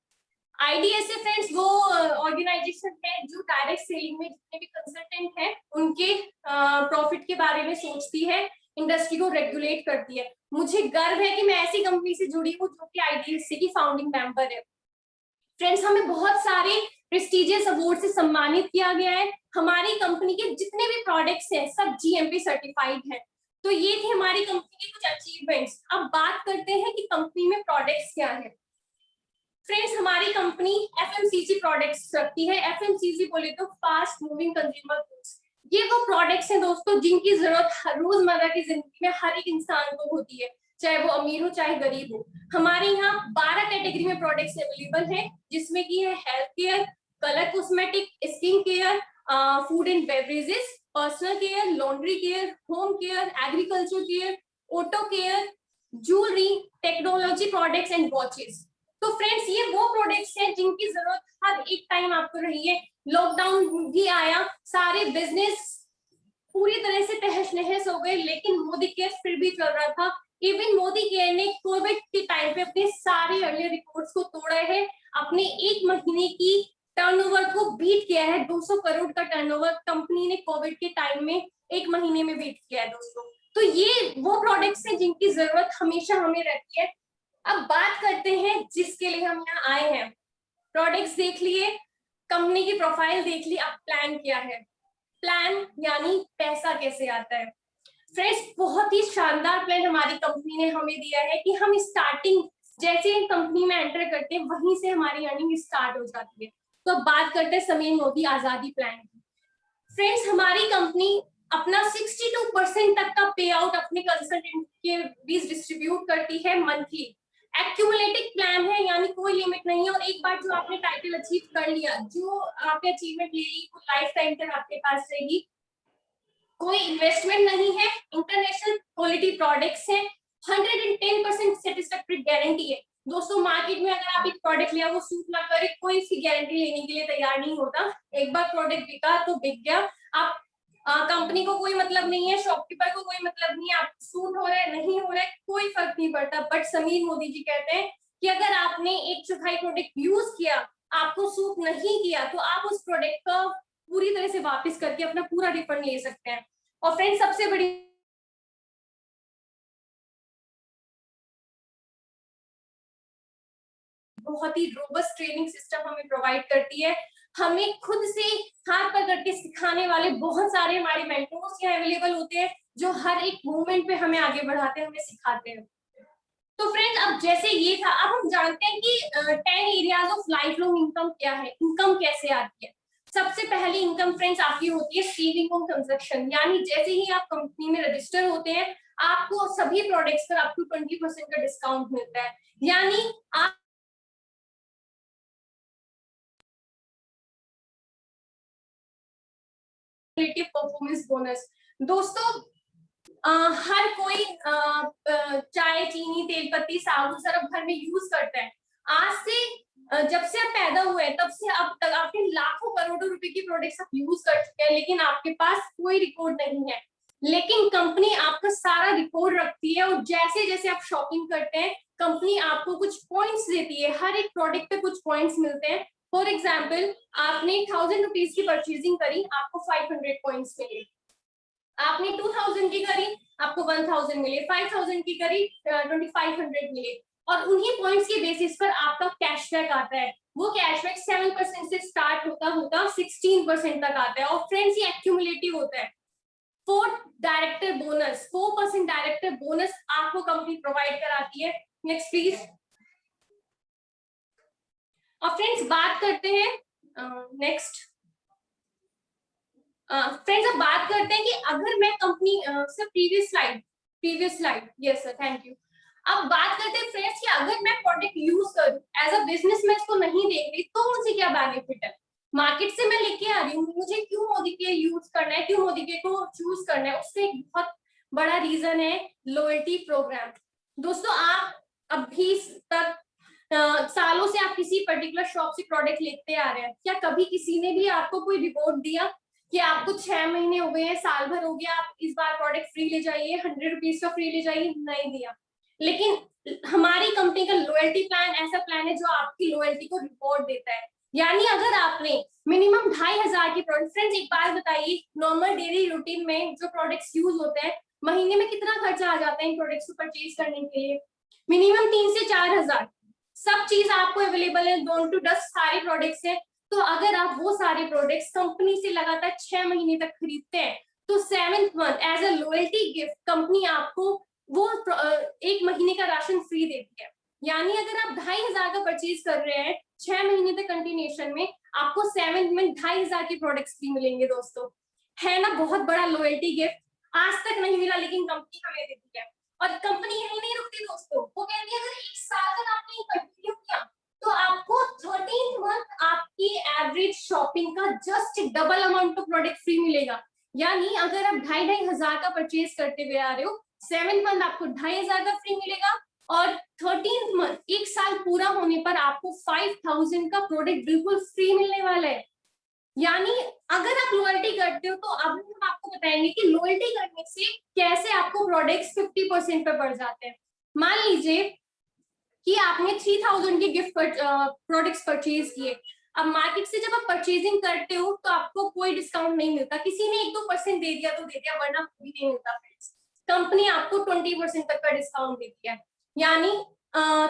आईडीएसए फ्रेंड्स वो ऑर्गेनाइजेशन है जो डायरेक्ट सेलिंग में जितने भी कंसल्टेंट हैं उनके प्रॉफिट के बारे में सोचती है, इंडस्ट्री को रेगुलेट करती है। मुझे गर्व है कि मैं ऐसी कंपनी से जुड़ी हूँ जो कि आईडीएसए की फाउंडिंग मेंबर है। फ्रेंड्स, हमें बहुत सारे प्रेस्टिजियस अवार्ड से सम्मानित किया गया है। हमारी कंपनी के जितने भी प्रोडक्ट्स हैं सब जीएमपी सर्टिफाइड हैं। तो ये थी हमारी कंपनी के कुछ अचीवमेंट्स। अब बात करते हैं कि कंपनी में प्रोडक्ट्स क्या है। फ्रेंड्स, हमारी कंपनी एफएमसीजी प्रोडक्ट्स रखती है। एफएमसीजी बोले तो फास्ट मूविंग कंज्यूमर गुड्स। ये वो प्रोडक्ट्स हैं दोस्तों जिनकी जरूरत रोजमर्रा की जिंदगी में हर एक इंसान को होती है, चाहे वो अमीर हो चाहे गरीब हो। हमारे यहाँ 12 कैटेगरी में प्रोडक्ट्स अवेलेबल हैं, जिसमें की है health care, colour cosmetic, skin care, food and beverages, personal care, laundry care, home care, agriculture care, auto care, jewellery, technology products and watches. तो फ्रेंड्स, ये वो प्रोडक्ट्स हैं जिनकी जरूरत हर एक टाइम आपको रही है। लॉकडाउन भी आया, सारे बिजनेस पूरी तरह से तहस नहस हो गए, लेकिन मोदी केयर फिर भी चल रहा था। इवन मोदी केयर ने कोविड के टाइम पे अपने सारे अर्लियर रिकॉर्ड्स को तोड़ा है, अपने एक महीने की टर्नओवर को बीट किया है। 200 करोड़ का टर्नओवर कंपनी ने कोविड के टाइम में एक महीने में बीट किया है दोस्तों। तो ये वो प्रोडक्ट्स हैं जिनकी जरूरत हमेशा हमें रहती है। अब बात करते हैं जिसके लिए हम यहाँ आए हैं। प्रोडक्ट्स देख लिए, कंपनी की प्रोफाइल देख ली, अब प्लान क्या है। प्लान यानी पैसा कैसे आता है। फ्रेंड्स, बहुत ही शानदार प्लान हमारी कंपनी ने हमें दिया है कि हम स्टार्टिंग जैसे कंपनी में एंटर करते हैं वहीं से हमारी अर्निंग स्टार्ट हो जाती है। तो अब बात करते हैं समीर मोदी आजादी प्लान की। फ्रेंड्स, हमारी कंपनी अपना 62% तक का पे आउट अपने कंसल्टेंट के बीच डिस्ट्रीब्यूट करती है मंथली। एक्यूमुलेटिव प्लान है, यानी कोई लिमिट नहीं है, और एक बार जो आपने टाइटल अचीव कर लिया, जो आपने अचीवमेंट ले ली, वो लाइफ टाइम तक आपके पास रहेगी। कोई इन्वेस्टमेंट नहीं है, इंटरनेशनल क्वालिटी प्रोडक्ट्स हैं, 110% सेटिस्फैक्टरी गारंटी है। दोस्तों, मार्केट में अगर आप एक प्रोडक्ट लिया वो सूट ना करे, कोई इसकी गारंटी लेने के लिए तैयार नहीं होता। एक बार प्रोडक्ट बिका तो बिक गया। आप कंपनी को कोई मतलब नहीं है, शॉपकीपर को कोई मतलब नहीं है, आप सूट हो रहा है नहीं हो रहा है कोई फर्क नहीं पड़ता। बट समीर मोदी जी कहते हैं कि अगर आपने 1/4 प्रोडक्ट यूज किया, आपको सूट नहीं किया, तो आप उस प्रोडक्ट का पूरी तरह से वापस करके अपना पूरा रिफंड ले सकते हैं। और फ्रेंड्स, सबसे बड़ी बहुत ही रोबस्ट ट्रेनिंग सिस्टम हमें प्रोवाइड करती है। हमें खुद से हाथ पकड़ के सिखाने वाले बहुत सारे हमारे मेंटोर्स यहाँ अवेलेबल होते हैं, जो हर एक मूवमेंट पे हमें आगे बढ़ाते हैं, हमें सिखाते हैं। तो फ्रेंड्स, अब जैसे ये था, अब हम जानते हैं कि 10 areas of life long income क्या है, इनकम कैसे आती है। सबसे पहली इनकम फ्रेंड्स आपकी होती है सेविंग ऑन कंजप्शन, यानी जैसे ही आप कंपनी में रजिस्टर होते हैं, आपको सभी प्रोडक्ट्स पर अप टू 20% का डिस्काउंट मिलता है। यानी आप परफॉर्मेंस बोनस। दोस्तों, हर कोई चाय, चीनी, तेल पत्ती, साबुन, सरफ घर में यूज करता है। आज से जब से आप पैदा हुए तब से अब तक आपने लाखों करोड़ों रुपए की प्रोडक्ट्स आप यूज कर चुके हैं, लेकिन आपके पास कोई रिकॉर्ड नहीं है। लेकिन कंपनी आपका सारा रिकॉर्ड रखती है, और जैसे जैसे आप शॉपिंग करते हैं, कंपनी आपको कुछ पॉइंट्स देती है। हर एक प्रोडक्ट पे कुछ पॉइंट्स मिलते हैं। फॉर एग्जाम्पल, आपने 1000 रुपीज की परचेजिंग करी, आपको 500 पॉइंट्स मिले। आपने 2000 की करी, आपको 1000 मिले। 5000 की करी, 2500 मिले। और उन्हीं पॉइंट्स के बेसिस पर आपका कैशबैक आता है। वो कैशबैक 7% से स्टार्ट होता होता 16% तक आता है। और फ्रेंड्स, ये एक्यूमुलेटिव होता है। 4% डायरेक्टर बोनस आपको कंपनी प्रोवाइड कराती है। Next please. और फ्रेंड्स, बात करते हैं नेक्स्ट। फ्रेंड्स, अब बात करते हैं कि अगर मैं कंपनी से previous slide, yes sir, thank you. अब बात करते हैं फ्रेंड्स कि अगर मैं प्रोडक्ट यूज करूं, एज अ बिजनेस मैं इसको नहीं देख रही, तो मुझे क्या बेनिफिट है। मार्केट से मैं लेके आ रही हूँ, मुझे क्यों मोदी केयर यूज करना है, क्यों मोदी केयर को चूज करना है, उससे एक बहुत बड़ा रीजन है लॉयल्टी प्रोग्राम। दोस्तों आप अभी तक सालों से आप किसी पर्टिकुलर शॉप से प्रोडक्ट लेते आ रहे हैं, क्या कभी किसी ने भी आपको कोई रिवॉर्ड दिया कि आपको 6 महीने हो गए हैं, साल भर हो गया, आप इस बार प्रोडक्ट फ्री ले जाइए, 100 रुपीज का फ्री ले जाइए? नहीं दिया। लेकिन हमारी कंपनी का लॉयल्टी प्लान ऐसा प्लान है जो आपकी लॉयल्टी को रिवॉर्ड देता है। यानी अगर आपने मिनिमम 2500 की प्रोडक्ट, फ्रेंड्स एक बात बताइए, नॉर्मल डेली रूटीन में जो प्रोडक्ट्स यूज होते हैं, महीने में कितना खर्चा आ जाता है इन प्रोडक्ट्स को परचेज करने के लिए? मिनिमम 3 से 4000। सब चीज आपको अवेलेबल है, डोंट टू डस्ट सारे प्रोडक्ट्स है। तो अगर आप वो सारे प्रोडक्ट्स कंपनी से लगातार 6 महीने तक खरीदते हैं, तो 7th month as a loyalty gift company आपको वो 1 महीने का राशन फ्री देती है। यानी अगर आप 2500 का परचेज कर रहे हैं 6 महीने तक कंटिन्यूएशन में, आपको 7th में 2500 के प्रोडक्ट्स फ्री मिलेंगे। दोस्तों है ना बहुत बड़ा लॉयल्टी गिफ्ट, आज तक नहीं मिला लेकिन कंपनी हमें देती है। और कंपनी यही नहीं रुकती दोस्तों, वो कहती है अगर 1 साल तक आपने कंटिन्यू किया तो आपको 13th मंथ आपकी एवरेज शॉपिंग का just double amount of product free मिलेगा। यानी अगर आप 2500 का परचेज करते हुए आ रहे हो, 7th मंथ आपको 2500 का फ्री मिलेगा, और 13th मंथ 1 साल पूरा होने पर आपको 5000 का प्रोडक्ट बिल्कुल फ्री मिलने वाला है। यानी अगर आप लॉयल्टी करते हो, तो अब हम आपको बताएंगे कि लॉयल्टी करने से कैसे आपको प्रोडक्ट्स 50% पे बढ़ जाते हैं। मान लीजिए कि आपने 3000 के गिफ्ट प्रोडक्ट्स परचेज किए। अब मार्केट से जब आप परचेजिंग करते हो तो आपको कोई डिस्काउंट नहीं मिलता, किसी ने 1-2% दे दिया तो दे दिया, वरना भी नहीं मिलता। कंपनी आपको 20% तक का डिस्काउंट देती है। यानी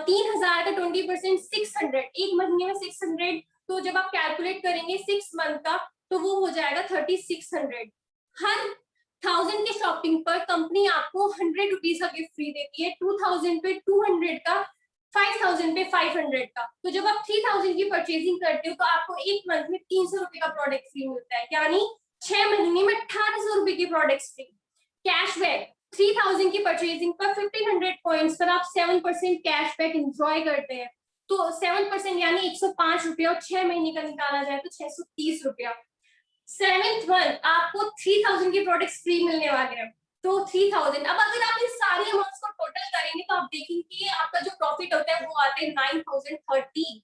3000 का 20% 600, एक महीने में 600, तो जब आप कैलकुलेट करेंगे 6 मंथ का तो वो हो जाएगा 3600। हर 1000 के शॉपिंग पर कंपनी आपको 100 रुपीज का गिफ्ट फ्री देती है, 2000 पे 200 का, 5000 पे 500 का। तो जब आप 3000 की परचेजिंग करते हो तो आपको एक मंथ में 300 रुपए का प्रोडक्ट फ्री मिलता है। यानी 6 महीने में 1800 रुपए की प्रोडक्ट फ्री। कैशबैक 3000 की परचेजिंग पर 1500 पॉइंट्स पर आप 7% कैशबैक एंजॉय करते हैं। तो 7% यानी 105 रुपया, और 6 महीने का निकाला जाए तो 630 रुपया। 7th मंथ आपको 3000 के प्रोडक्ट्स फ्री मिलने वाले हैं। तो 3000, अब अगर आप इस सारे अमाउंट्स को टोटल करेंगे तो आप देखेंगे कि आपका जो प्रॉफिट होता है वो आते हैं 9030।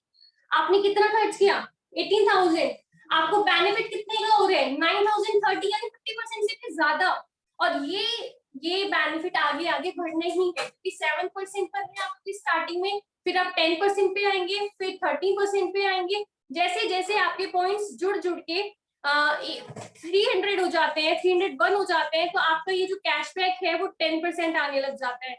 आपने कितना खर्च किया? 18000। आपको बेनिफिट कितने का हो रहे हैं? 9030, यानी 50% से भी ज्यादा। और ये बेनिफिट आगे आगे बढ़ने ही है, क्योंकि 7% पर है आपकी स्टार्टिंग में, फिर आप 10% पे आएंगे, फिर 13% पे आएंगे। जैसे जैसे आपके पॉइंट्स जुड़ जुड़ के 300 हो जाते हैं, 301 हो जाते हैं, तो आपका ये जो कैशबैक है वो 10% आने लग जाता है।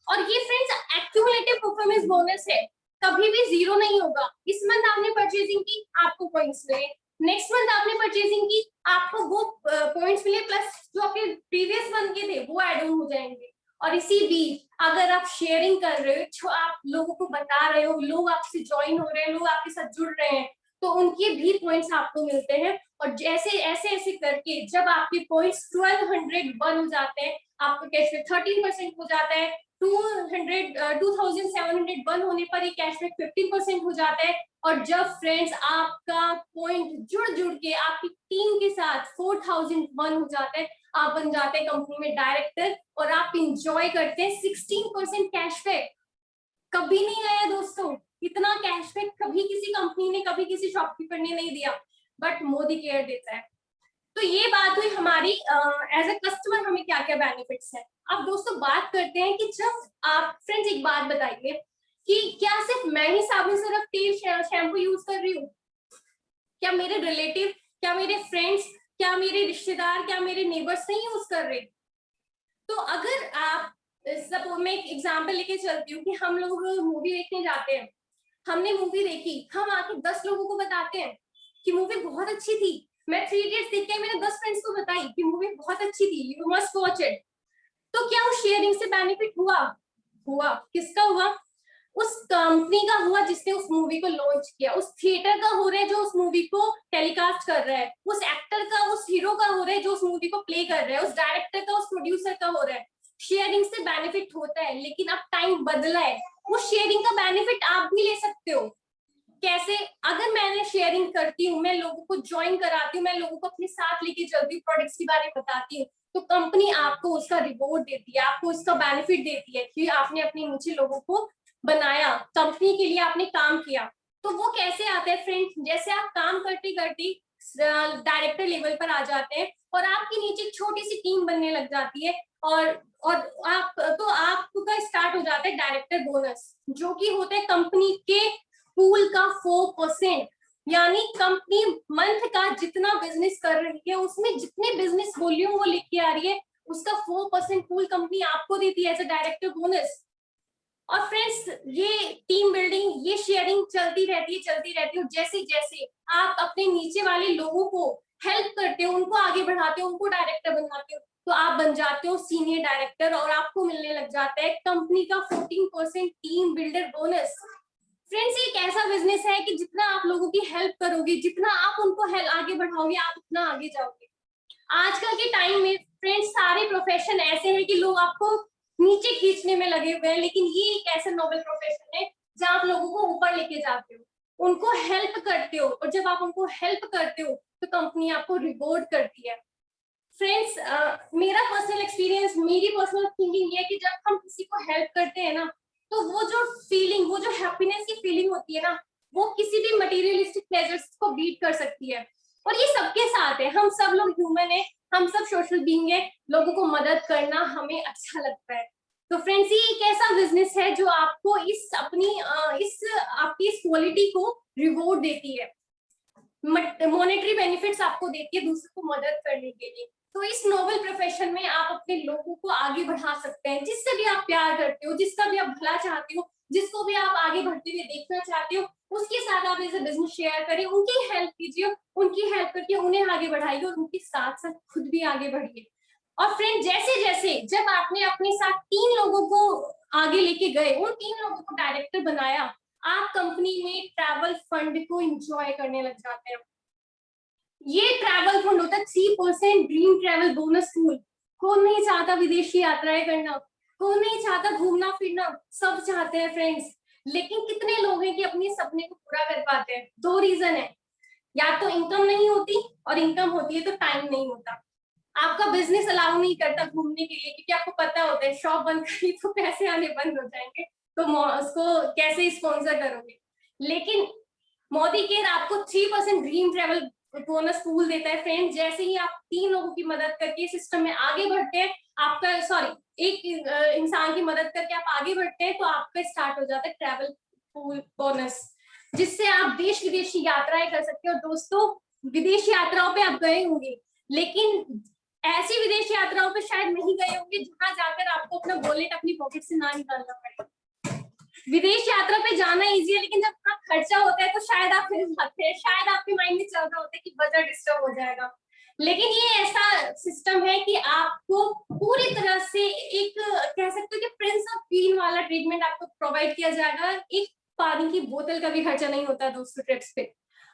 और ये फ्रेंड्स एक्यूमुलेटिव परफॉर्मेंस बोनस है, कभी भी जीरो नहीं होगा। इस मंथ आपने परचेजिंग की, आपको पॉइंट्स मिले, नेक्स्ट मंथ आपने परचेजिंग की, आपको वो पॉइंट्स मिले, प्लस जो आपके प्रीवियस मंथ के थे वो एड ऑन हो जाएंगे। और इसी बीच अगर आप शेयरिंग कर रहे हो, जो आप लोगों को बता रहे हो, लोग आपसे ज्वाइन हो रहे हैं, लोग आपके साथ जुड़ रहे हैं, तो उनके भी पॉइंट्स आपको मिलते हैं। और जैसे ऐसे ऐसे करके जब आपके पॉइंट्स 1201 हो जाते हैं, आपका कैशबैक 13% हो जाता है। 2701 होने पर ये कैशबैक 15% हो जाता है। और जब फ्रेंड्स आपका पॉइंट जुड़ जुड़ के आपकी टीम के साथ 4001 हो जाता है, आप बन जाते हैं कंपनी में डायरेक्टर, और आप इंजॉय करते हैं 16% कैशबैक। कभी नहीं आया दोस्तों, इतना कैशबैक कभी किसी कंपनी ने, कभी किसी शॉपकीपर ने नहीं दिया, बट मोदी केयर देता है। तो ये बात हुई हमारी एज अ कस्टमर हमें क्या क्या बेनिफिट्स है। अब दोस्तों बात करते हैं कि जब आप, फ्रेंड्स एक बात बताइए कि क्या सिर्फ मैं ही साबुन सरफ तेल शैम्पू यूज कर रही हूँ? क्या मेरे रिलेटिव, क्या मेरे फ्रेंड्स, क्या मेरे रिश्तेदार, क्या मेरे नेबर्स नहीं यूज कर रहे? तो अगर आप, सपोज मैं एक एग्जाम्पल लेके चलती हूँ कि हम लोग मूवी देखने जाते हैं, हमने मूवी देखी, हम आके 10 लोगों को बताते हैं कि मूवी बहुत अच्छी थी, मैं 3 इडियट्स देख के मैंने 10 फ्रेंड्स को बताई कि मूवी बहुत अच्छी थी, यू मस्ट वॉच इट। तो क्या उस शेयरिंग से बेनिफिट हुआ? हुआ। किसका हुआ? उस कंपनी का हुआ जिसने उस मूवी को लॉन्च किया, उस थिएटर का हो रहा है जो उस मूवी को टेलीकास्ट कर रहा है, उस एक्टर का, उस हीरो का हो रहा है जो उस मूवी को प्ले कर रहा है, उस डायरेक्टर का, उस प्रोड्यूसर का हो रहा है। शेयरिंग से बेनिफिट होता है, लेकिन अब टाइम बदला है, उस शेयरिंग का बेनिफिट आप भी ले सकते हो। कैसे अगर मैंने शेयरिंग करती हूँ, मैं लोगों को ज्वाइन कराती हूँ, मैं लोगों को अपने साथ लेके चलती हूँ, प्रोडक्ट्स के बारे में बताती हूँ, तो कंपनी आपको उसका रिवॉर्ड देती है, आपको उसका बेनिफिट देती है कि आपने अपने नीचे लोगों को बनाया, कंपनी के लिए आपने काम किया। तो वो कैसे आता है फ्रेंड्स, जैसे आप काम करते करते डायरेक्टर लेवल पर आ जाते हैं और आपके नीचे एक छोटी सी टीम बनने लग जाती है, और आपका स्टार्ट हो जाता है डायरेक्टर बोनस, जो कि होता है कंपनी के पूल का 4%। यानी कंपनी मंथ का जितना बिजनेस कर रही है, उसमें जितने बिजनेस वॉल्यूम वो लेके आ रही है, उसका 4% पूल कंपनी आपको देती है एज अ डायरेक्टर बोनस। और फ्रेंड्स, ये टीम बिल्डिंग, ये शेयरिंग चलती रहती है। जैसे जैसे आप अपने नीचे वाले लोगों को हेल्प करते हो, उनको आगे बढ़ाते हो, उनको डायरेक्टर बनाते हो, तो आप बन जाते हो सीनियर डायरेक्टर और आपको मिलने लग जाता है कंपनी का 14% टीम बिल्डर बोनस। फ्रेंड्स, ये एक ऐसा बिजनेस है कि जितना आप लोगों की हेल्प करोगे, जितना आप उनको आगे बढ़ाओगे, आप उतना आगे जाओगे। आजकल के टाइम में फ्रेंड्स, सारे प्रोफेशन ऐसे हैं कि लोग आपको नीचे खींचने में लगे हुए हैं, लेकिन ये एक ऐसा नोबल प्रोफेशन है जहां आप लोगों को ऊपर लेके जाते हो, उनको हेल्प करते हो, और जब आप उनको हेल्प करते हो तो कंपनी आपको रिवॉर्ड करती है। फ्रेंड्स, मेरा पर्सनल एक्सपीरियंस, मेरी पर्सनल थिंकिंग ये है कि जब हम किसी को हेल्प करते हैं ना, तो वो जो फीलिंग, वो जो हैप्पीनेस की फीलिंग होती है ना, वो किसी भी मटेरियलिस्टिक प्लेजर्स को बीट कर सकती है। और ये सबके साथ है, हम सब लोग ह्यूमन है, हम सब सोशल बीइंग है, लोगों को मदद करना हमें अच्छा लगता है। तो फ्रेंड्स, ये एक ऐसा बिजनेस है जो आपको इस आपकी इस क्वालिटी को रिवॉर्ड देती है, मॉनेटरी बेनिफिट्स आपको देती है दूसरों को मदद करने के लिए। तो इस नोबल प्रोफेशन में आप अपने लोगों को आगे बढ़ा सकते हैं, जिससे भी आप प्यार करते हो, जिसका भी आप भला चाहते हो, जिसको भी आप आगे बढ़ते हुए देखना चाहते हो, उसके साथ आप ऐसे बिजनेस शेयर करिए, उनकी हेल्प कीजिए, उनकी हेल्प करके उन्हें आगे बढ़ाइए और उनके साथ साथ खुद भी आगे बढ़िए। और फ्रेंड, जैसे जैसे जब आपने अपने साथ 3 लोगों को आगे लेके गए, उन 3 लोगों को डायरेक्टर बनाया, आप कंपनी में ट्रैवल फंड को एंजॉय करने लग जाते हैं। ये ट्रैवल फंड होता है 3% ड्रीम ट्रैवल बोनस पूल। कौन नहीं चाहता विदेशी यात्राएं करना, कौन नहीं चाहता घूमना फिरना, सब चाहते हैं फ्रेंड्स। लेकिन कितने लोग हैं कि अपने सपने को पूरा कर पाते हैं? 2 रीजन है, या तो इनकम नहीं होती, और इनकम होती है तो टाइम नहीं होता। आपका बिजनेस अलाउ नहीं करता घूमने के लिए, क्योंकि आपको पता होता है शॉप बंद करी तो पैसे आने बंद हो जाएंगे, तो उसको कैसे स्पॉन्सर करोगे। लेकिन मोदी केयर आपको 3% ड्रीम ट्रेवल बोनस पूल देता है फ्रेंड। जैसे ही आप 3 लोगों की मदद करके सिस्टम में आगे बढ़ते हैं, आपका एक इंसान की मदद करके आप आगे बढ़ते हैं, तो आपका स्टार्ट हो जाता है ट्रैवल पूल बोनस, जिससे आप देश विदेश की यात्राएं कर सकते हो। दोस्तों, विदेश यात्राओं पे आप गए होंगे, लेकिन ऐसी विदेश यात्राओं पे शायद नहीं गए होंगे जहां जाकर आपको अपना वॉलेट अपनी पॉकेट से ना निकालना पड़े। विदेश यात्रा पे जाना इजी है, लेकिन जब इतना खर्चा होता है तो शायद आप फिर जाते हैं, शायद आपके माइंड में चल रहा होता है कि बजट डिस्टर्ब हो जाएगा। लेकिन ये ऐसा सिस्टम है कि आपको पूरी तरह से एक कह सकते हो कि प्रिंस ऑफ ग्रीन वाला ट्रीटमेंट आपको प्रोवाइड किया जाएगा। एक पानी की बोतल का भी खर्चा नहीं होता दोस्तों ट्रिप्स पे।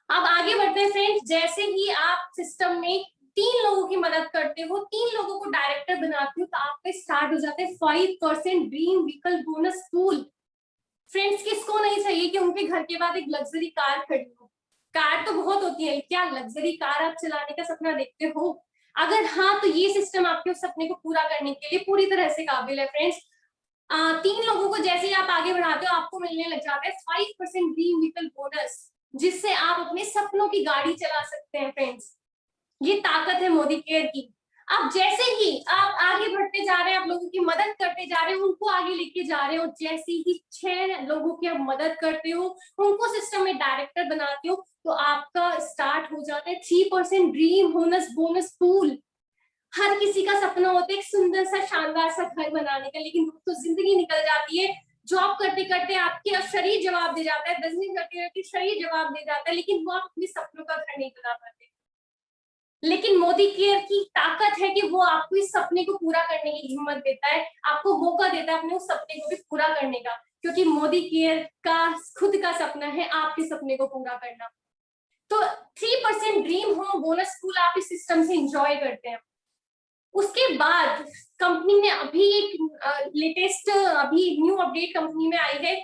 अब आगे बढ़ते हैं फ्रेंड्स, जैसे ही आप सिस्टम में 3 लोगों की मदद करते हो, 3 लोगों को डायरेक्टर बनाते हो, तो आपका स्टार्ट हो जाता है 5% dream vehicle bonus pool. Friends, किसको नहीं चाहिए कि उनके घर के बाद एक लग्जरी कार खड़ी हो? कार तो बहुत होती है, क्या लग्जरी कार आप चलाने का सपना देखते हो? अगर हाँ, तो ये सिस्टम आपके उस सपने को पूरा करने के लिए पूरी तरह से काबिल है फ्रेंड्स। 3 लोगों को जैसे ही आप आगे बढ़ाते हो, आपको मिलने लग जाता है 5% ड्रीम व्हीकल बोनस, जिससे आप अपने सपनों की गाड़ी चला सकते हैं फ्रेंड्स। ये ताकत है मोदी केयर की। अब जैसे ही आप आगे बढ़ते जा रहे हैं, आप लोगों की मदद करते जा रहे हो, उनको आगे लेके जा रहे हो, जैसे ही 6 लोगों की आप मदद करते हो, उनको सिस्टम में डायरेक्टर बनाते हो, तो आपका स्टार्ट हो जाता है 3% ड्रीम बोनस पूल। हर किसी का सपना होता है एक सुंदर सा शानदार सा घर बनाने का, लेकिन तो जिंदगी निकल जाती है, जॉब करते करते आपके शरीर जवाब दे जाता है, बिजनेस करते करते शरीर जवाब दे जाता है, लेकिन वो आप अपने सपनों का घर नहीं बना पाते। लेकिन मोदी केयर की ताकत है कि वो आपको इस सपने को पूरा करने की हिम्मत देता है, आपको मौका देता है अपने उस सपने को भी पूरा करने का, क्योंकि मोदी केयर का खुद का सपना है आपके सपने को पूरा करना। तो 3% ड्रीम होम बोनस पूल आप इस सिस्टम से एंजॉय करते हैं। उसके बाद कंपनी ने अभी एक अभी न्यू अपडेट कंपनी में आई है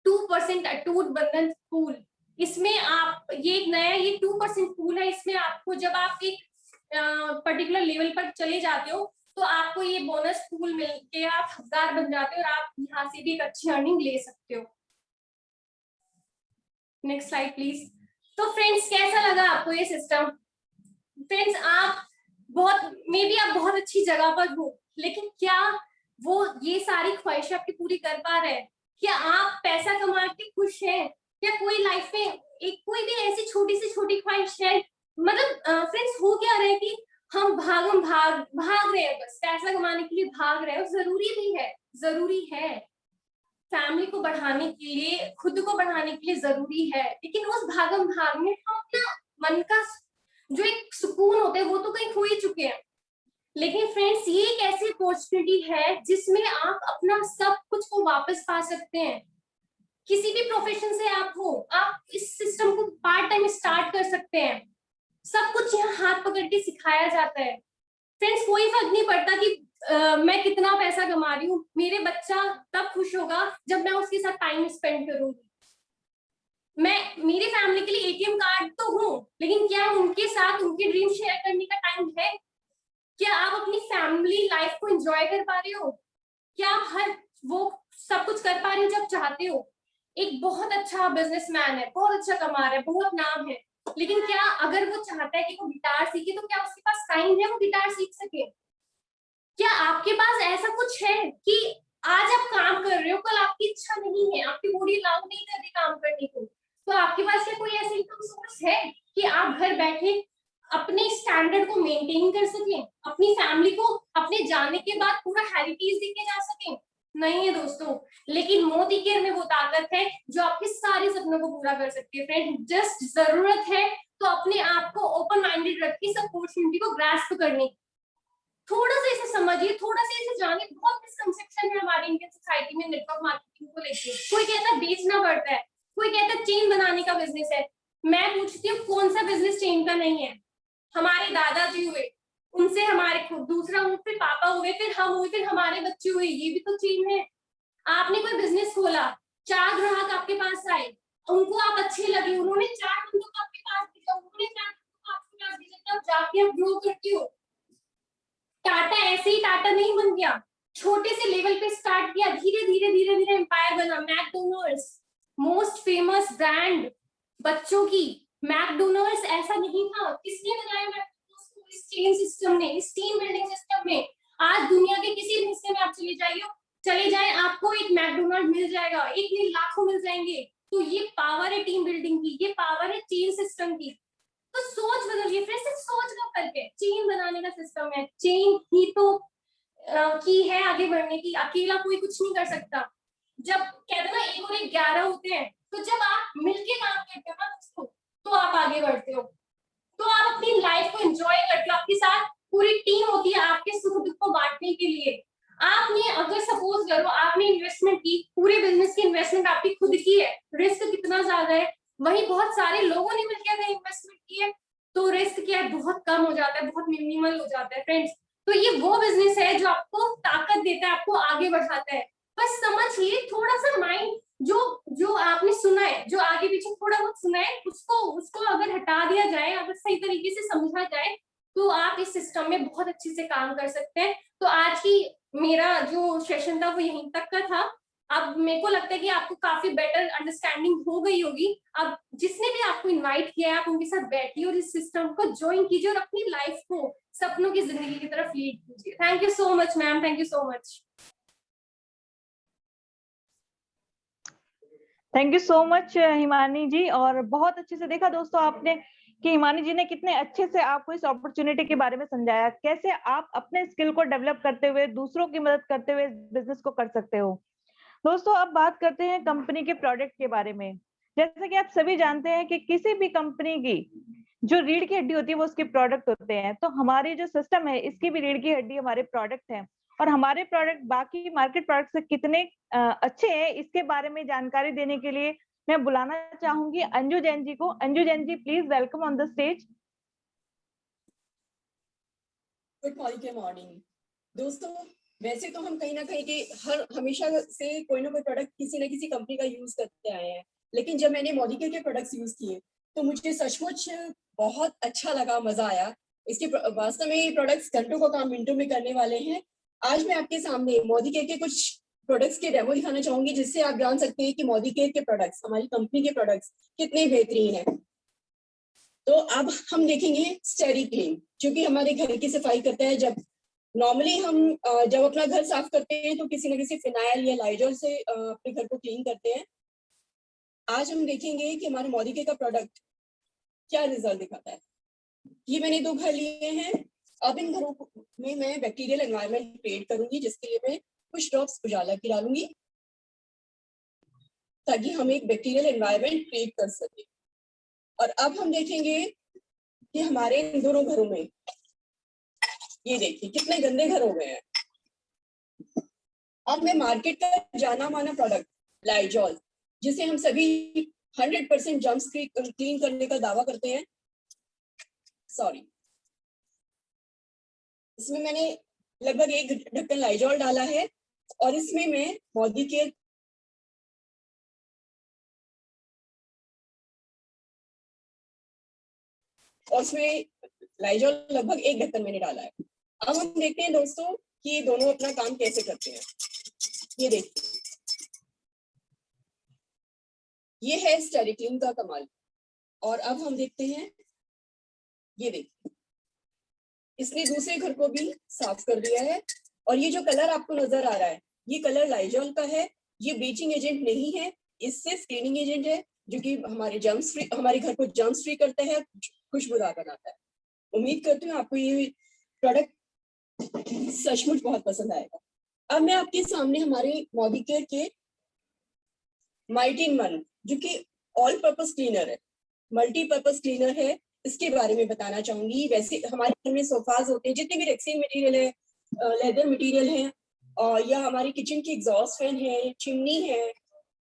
2% अटूट बंधन पूल। इस इसमें आप ये एक नया ये 2% पूल है, इसमें आपको जब आप एक पर्टिकुलर लेवल पर चले जाते हो तो आपको ये बोनस पूल मिल के आप 1000 बन जाते हो और आप यहाँ से भी एक अच्छी अर्निंग ले सकते हो। Next slide please. तो फ्रेंड्स कैसा लगा आपको ये सिस्टम? फ्रेंड्स आप मे बी आप बहुत अच्छी जगह पर हो, लेकिन क्या वो ये सारी ख्वाहिशें आपकी पूरी कर पा रहे हैं? क्या आप पैसा कमा के खुश हैं? क्या कोई लाइफ में एक कोई भी ऐसी छोटी से छोटी ख्वाहिश है? मतलब फ्रेंड्स हो क्या रहे कि हम भाग रहे हैं, बस पैसा कमाने के लिए भाग रहे हैं, और जरूरी है फैमिली को बढ़ाने के लिए, खुद को बढ़ाने के लिए जरूरी है, लेकिन उस भागम भाग में हम अपना मन का जो एक सुकून होता है वो तो कहीं खो ही चुके हैं। लेकिन फ्रेंड्स ये एक ऐसी अपॉर्चुनिटी है जिसमें आप अपना सब कुछ को वापस पा सकते हैं। किसी भी प्रोफेशन से आप हो, आप इस सिस्टम को पार्ट टाइम स्टार्ट कर सकते हैं। सब कुछ यहाँ हाथ पकड़ के सिखाया जाता है। फ्रेंड्स कोई फर्क नहीं पड़ता कि मैं कितना पैसा कमा रही हूँ, मेरे बच्चा तब खुश होगा जब मैं उसके साथ टाइम स्पेंड करूंगी। मैं मेरी फैमिली के लिए एटीएम कार्ड तो हूँ, लेकिन क्या उनके साथ उनके ड्रीम शेयर करने का टाइम है? क्या आप अपनी फैमिली लाइफ को एंजॉय कर पा रहे हो? क्या आप हर वो सब कुछ कर पा रहे हो जब चाहते हो? एक बहुत अच्छा बिजनेसमैन है, बहुत अच्छा कमा रहा है, बहुत नाम है, लेकिन क्या अगर वो चाहता है कि वो गिटार सीखे तो क्या उसके पास टाइम है वो गिटार सीख सके? क्या आपके पास ऐसा कुछ है कि आज आप काम कर रहे हो, कल आपकी इच्छा नहीं है, आपकी बॉडी अलाउ नहीं कर रही काम करने को, तो आपके पास क्या कोई ऐसा इनकम सोर्स है कि आप घर बैठे अपने स्टैंडर्ड को मेंटेन कर सकें, अपनी फैमिली को अपने जाने के बाद पूरा हेरिटेज देके जा सकें? नहीं है दोस्तों, लेकिन मोदी केयर में वो ताकत है जो आपके सारे सपनों को पूरा कर सकती है। फ्रेंड जस्ट जरूरत है तो अपने आप को ओपन माइंडेड रख के इस अपॉर्चुनिटी को ग्रास्प करने की। थोड़ा सा इसे समझिए, थोड़ा सा इसे जानिए। बहुत मिसकंसेप्शन है हमारी इंडियन सोसाइटी में नेटवर्क मार्केटिंग को लेके। कोई कहता है बेचना पड़ता है, कोई कहता है चेन बनाने का बिजनेस है। मैं पूछती हूँ कौन सा बिजनेस चेन का नहीं है? हमारे दादाजी हुए, उनसे हमारे खुद दूसरा फिर पापा हुए, फिर हम हुए, फिर हमारे बच्चे हुए, ये भी तो चेन है। आपने कोई बिजनेस खोला, 4 ग्राहक आपके पास आए, उनको आप अच्छे लगे, उन्होंने 4 बंदों को आपके पास भेजा, उन्होंने 4 बंदों को आपके पास भेजा, तब जाके आप ग्रो करते हो। टाटा ऐसे ही टाटा नहीं बन गया, छोटे से लेवल पे स्टार्ट किया, धीरे धीरे एम्पायर बना। मैकडोनल्ड्स मोस्ट फेमस ब्रांड बच्चों की, मैकडोनल्ड्स ऐसा नहीं था, किसने बनाया मैकडोनल्ड्स को? इस चेन सिस्टम ने, इस टीम बिल्डिंग सिस्टम में। आज दुनिया के किसी भी हिस्से में आप चले जाए आपको एक मैकडोनल्ड मिल जाएगा, एक नहीं लाखों मिल जाएंगे। तो ये पावर है टीम बिल्डिंग की, ये पावर है चेन सिस्टम की। तो सोच बदलिए, फिर से सोच का फर्क है। चेन बनाने का सिस्टम है, चेन ही तो की है आगे बढ़ने की, अकेला कोई कुछ नहीं कर सकता। जब कहते ना 1 और 1 11 होते हैं, तो जब आप मिलके काम करते हो ना दोस्तों, तो आप आगे बढ़ते हो, तो आप अपनी लाइफ को एंजॉय करते हो। आपके साथ पूरी टीम होती है आपके सुख दुख को बांटने के लिए। आपने अगर सपोज करो आपने इन्वेस्टमेंट की, पूरे बिजनेस की इन्वेस्टमेंट आपकी खुद की है, रिस्क कितना ज्यादा है, वही बहुत सारे लोगों ने मिलकर अगर इन्वेस्टमेंट की है तो रिस्क क्या है, बहुत कम हो जाता है, बहुत मिनिमल हो जाता है फ्रेंड्स। तो ये वो बिजनेस है जो आपको ताकत देता है, आपको आगे बढ़ाता है। बस समझिए, थोड़ा सा माइंड जो जो आपने सुना है, जो आगे पीछे थोड़ा बहुत सुना है, उसको अगर हटा दिया जाए, अगर सही तरीके से समझा जाए, तो आप इस सिस्टम में बहुत अच्छे से काम कर सकते हैं। तो आज की मेरा जो सेशन था वो यहीं तक का था। अब मेरे को लगता है कि आपको काफी बेटर अंडरस्टैंडिंग हो गई होगी। अब जिसने भी आपको इनवाइट किया है, आप उनके साथ बैठिए और इस सिस्टम को ज्वाइन कीजिए और अपनी लाइफ को सपनों की जिंदगी की तरफ लीड कीजिए। Thank you so much ma'am, thank you so much. Thank you so much Himani ji. और बहुत अच्छे से देखा दोस्तों आपने कि हिमानी जी ने कितने अच्छे से आपको इस अपॉर्चुनिटी के बारे में समझाया, कैसे आप अपने स्किल को डेवलप करते हुए दूसरों की मदद करते हुए बिजनेस को कर सकते हो। दोस्तों अब बात करते हैं कंपनी के प्रोडक्ट के बारे में। जैसे कि आप सभी जानते हैं कि किसी भी कंपनी की जो रीढ़ की हड्डी होती है वो उसके प्रोडक्ट होते हैं। तो हमारी जो सिस्टम है इसकी भी रीढ़ की हड्डी हमारे प्रोडक्ट हैं, और हमारे प्रोडक्ट बाकी मार्केट प्रोडक्ट से कितने अच्छे हैं इसके बारे में जानकारी देने के लिए मैं बुलाना चाहूंगी अंजू जैन जी को। Anju Jain ji please welcome on the stage. Good morning दोस्तों। वैसे तो हम कहीं ना कहीं के हमेशा से कोई ना कोई प्रोडक्ट किसी ना किसी कंपनी का यूज करते आए हैं, लेकिन जब मैंने मोदिकेयर के प्रोडक्ट्स यूज किए तो मुझे सचमुच बहुत अच्छा लगा, मजा आया। इसके वास्तव में ये प्रोडक्ट्स घंटों का काम मिनटों में करने वाले हैं। आज मैं आपके सामने मोदिकेयर के कुछ प्रोडक्ट्स के डेमो दिखाना चाहूंगी, जिससे आप जान सकते हैं कि मोदिकेयर के प्रोडक्ट्स, हमारी कंपनी के प्रोडक्ट्स कितने बेहतरीन हैं। तो अब हम देखेंगे स्टेरी क्लीन, जो कि हमारे घर की सफाई करता है। जब नॉर्मली हम जब अपना घर साफ करते हैं तो किसी न किसी फिनाइल या लाइजॉल से अपने घर को क्लीन करते हैं। आज हम देखेंगे कि हमारे मोदिकेयर का प्रोडक्ट क्या रिजल्ट दिखाता है। ये मैंने 2 घर लिए हैं। अब इन घरों में मैं बैक्टीरियल एनवायरनमेंट क्रिएट करूंगी, जिसके लिए मैं कुछ ड्रॉप्स उजाला की डालूंगी, ताकि हम एक बैक्टीरियल एनवायरनमेंट क्रिएट कर सके। और अब हम देखेंगे कि हमारे इन दोनों घरों में, ये देखिए कितने गंदे घर हो गए हैं। अब मैं मार्केट का जाना माना प्रोडक्ट लाइजॉल, जिसे हम सभी 100% जर्म्स क्लीन करने का दावा करते हैं, सॉरी, इसमें मैंने लगभग 1 ढक्कन लाइजॉल डाला है और इसमें मैं मोदिकेयर और उसमें लाइजॉल लगभग 1 ढक्कन मैंने डाला है। अब हम देखते हैं दोस्तों कि ये दोनों अपना काम कैसे करते हैं। ये देखिए, ये है स्टेरी क्लीन का कमाल। और अब हम देखते हैं, ये देखिए, इसने दूसरे घर को भी साफ कर दिया है। और ये जो कलर आपको नजर आ रहा है, ये कलर लाइजॉल का है। ये ब्लीचिंग एजेंट नहीं है, इससे क्लीनिंग एजेंट है, जो कि हमारे जर्म्स फ्री, हमारे घर को जर्म्स फ्री करता है, खुशबूदार बनाता है। उम्मीद करती हूँ आपको ये प्रोडक्ट सचमुच बहुत पसंद आएगा। अब मैं आपके सामने हमारे मोदिकेयर के माइटिन वन, जो कि ऑल पर्पस क्लीनर है, मल्टीपर्पज क्लीनर है, इसके बारे में बताना चाहूंगी। वैसे हमारे घर में सोफाज होते हैं, जितने भी रेक्सीन मटेरियल है, लेदर मटेरियल है, या हमारी किचन की एग्जॉस्ट फैन है, चिमनी है,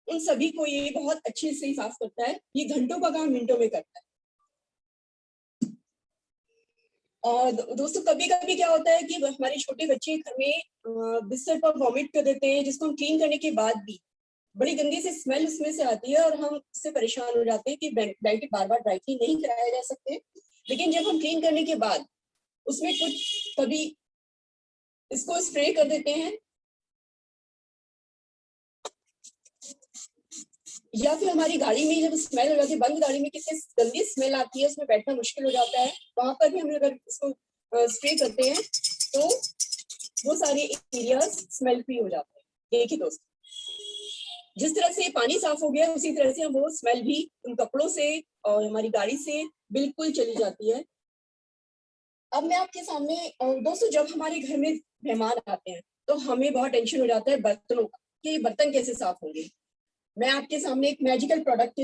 उन सभी को ये बहुत अच्छे से साफ करता है। ये घंटों का काम मिनटों में करता है। और दोस्तों, कभी कभी क्या होता है कि हमारे छोटे बच्चे घर में बिस्तर पर वॉमिट कर देते हैं, जिसको हम क्लीन करने के बाद भी बड़ी गंदी सी स्मेल उसमें से आती है और हम उससे परेशान हो जाते हैं कि ब्लैंकेट बार बार ड्राई क्लीन नहीं कराए जा सकते। लेकिन जब हम क्लीन करने के बाद उसमें कुछ कभी इसको स्प्रे कर देते हैं, या फिर हमारी गाड़ी में जब स्मेल हो जाती है, बंद गाड़ी में कितनी गंदी स्मेल आती है, उसमें बैठना मुश्किल हो जाता है, वहां पर भी हम अगर इसको स्प्रे करते हैं तो वो सारे एरियाज स्मेल फ्री हो जाते हैं। देखिए दोस्तों, जिस तरह से पानी साफ हो गया, उसी तरह से हम वो स्मेल भी उन कपड़ों से और हमारी गाड़ी से बिल्कुल चली जाती है। अब मैं आपके सामने दोस्तों, जब हमारे घर में मेहमान आते हैं तो हमें बहुत टेंशन हो जाता है बर्तनों का, कि बर्तन कैसे साफ होंगे। मैं आपके सामने एक मैजिकल प्रोडक्ट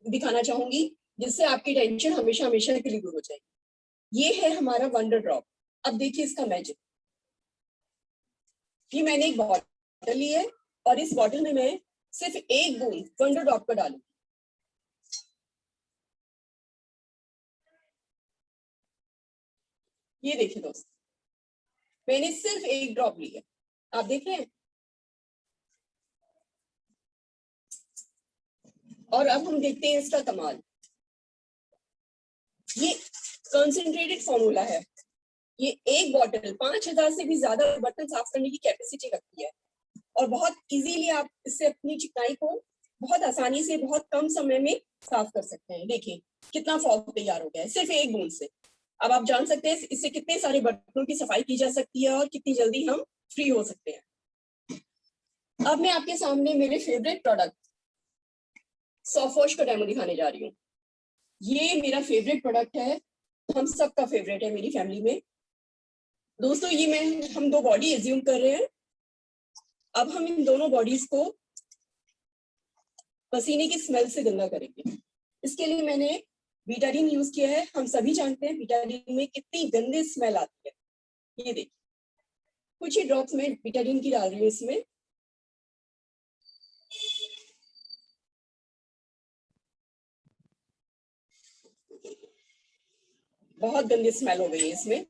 दिखाना चाहूंगी, जिससे आपकी टेंशन हमेशा हमेशा के लिए दूर हो जाएगी। ये है हमारा वंडर ड्रॉप। अब देखिए इसका मैजिक। ये मैंने एक बॉटल ली है और इस बॉटल में मैं सिर्फ 1 बूंद वंडर ड्रॉप का डालूंगी। ये देखिए दोस्त, मैंने सिर्फ 1 ड्रॉप ली है, आप देख रहे हैं। और अब हम देखते हैं इसका कमाल। ये कंसंट्रेटेड फॉर्मूला है। ये एक बॉटल 5000 से भी ज्यादा बर्तन साफ करने की कैपेसिटी रखती है और बहुत इजीली आप इससे अपनी चिकनाई को बहुत आसानी से बहुत कम समय में साफ कर सकते हैं। देखिए कितना फॉग तैयार हो गया है सिर्फ 1 बूंद से। अब आप जान सकते हैं इससे कितने सारे बर्तनों की सफाई की जा सकती है और कितनी जल्दी हम फ्री हो सकते हैं। अब मैं आपके सामने मेरे फेवरेट प्रोडक्ट सॉफ्ट वॉश का डेमो दिखाने जा रही हूँ। ये मेरा फेवरेट प्रोडक्ट है, हम सबका फेवरेट है मेरी फैमिली में। दोस्तों, ये हम 2 बॉडी एज्यूम कर रहे हैं। अब हम इन दोनों बॉडीज को पसीने की स्मेल से गंदा करेंगे। इसके लिए मैंने बीटाडीन यूज किया है। हम सभी जानते हैं बीटाडीन में कितनी गंदी स्मेल आती है। ये देखिए, कुछ ही ड्रॉप्स में बीटाडीन की डाल रही हूँ इसमें। बहुत गंदी स्मेल हो गई है इसमें।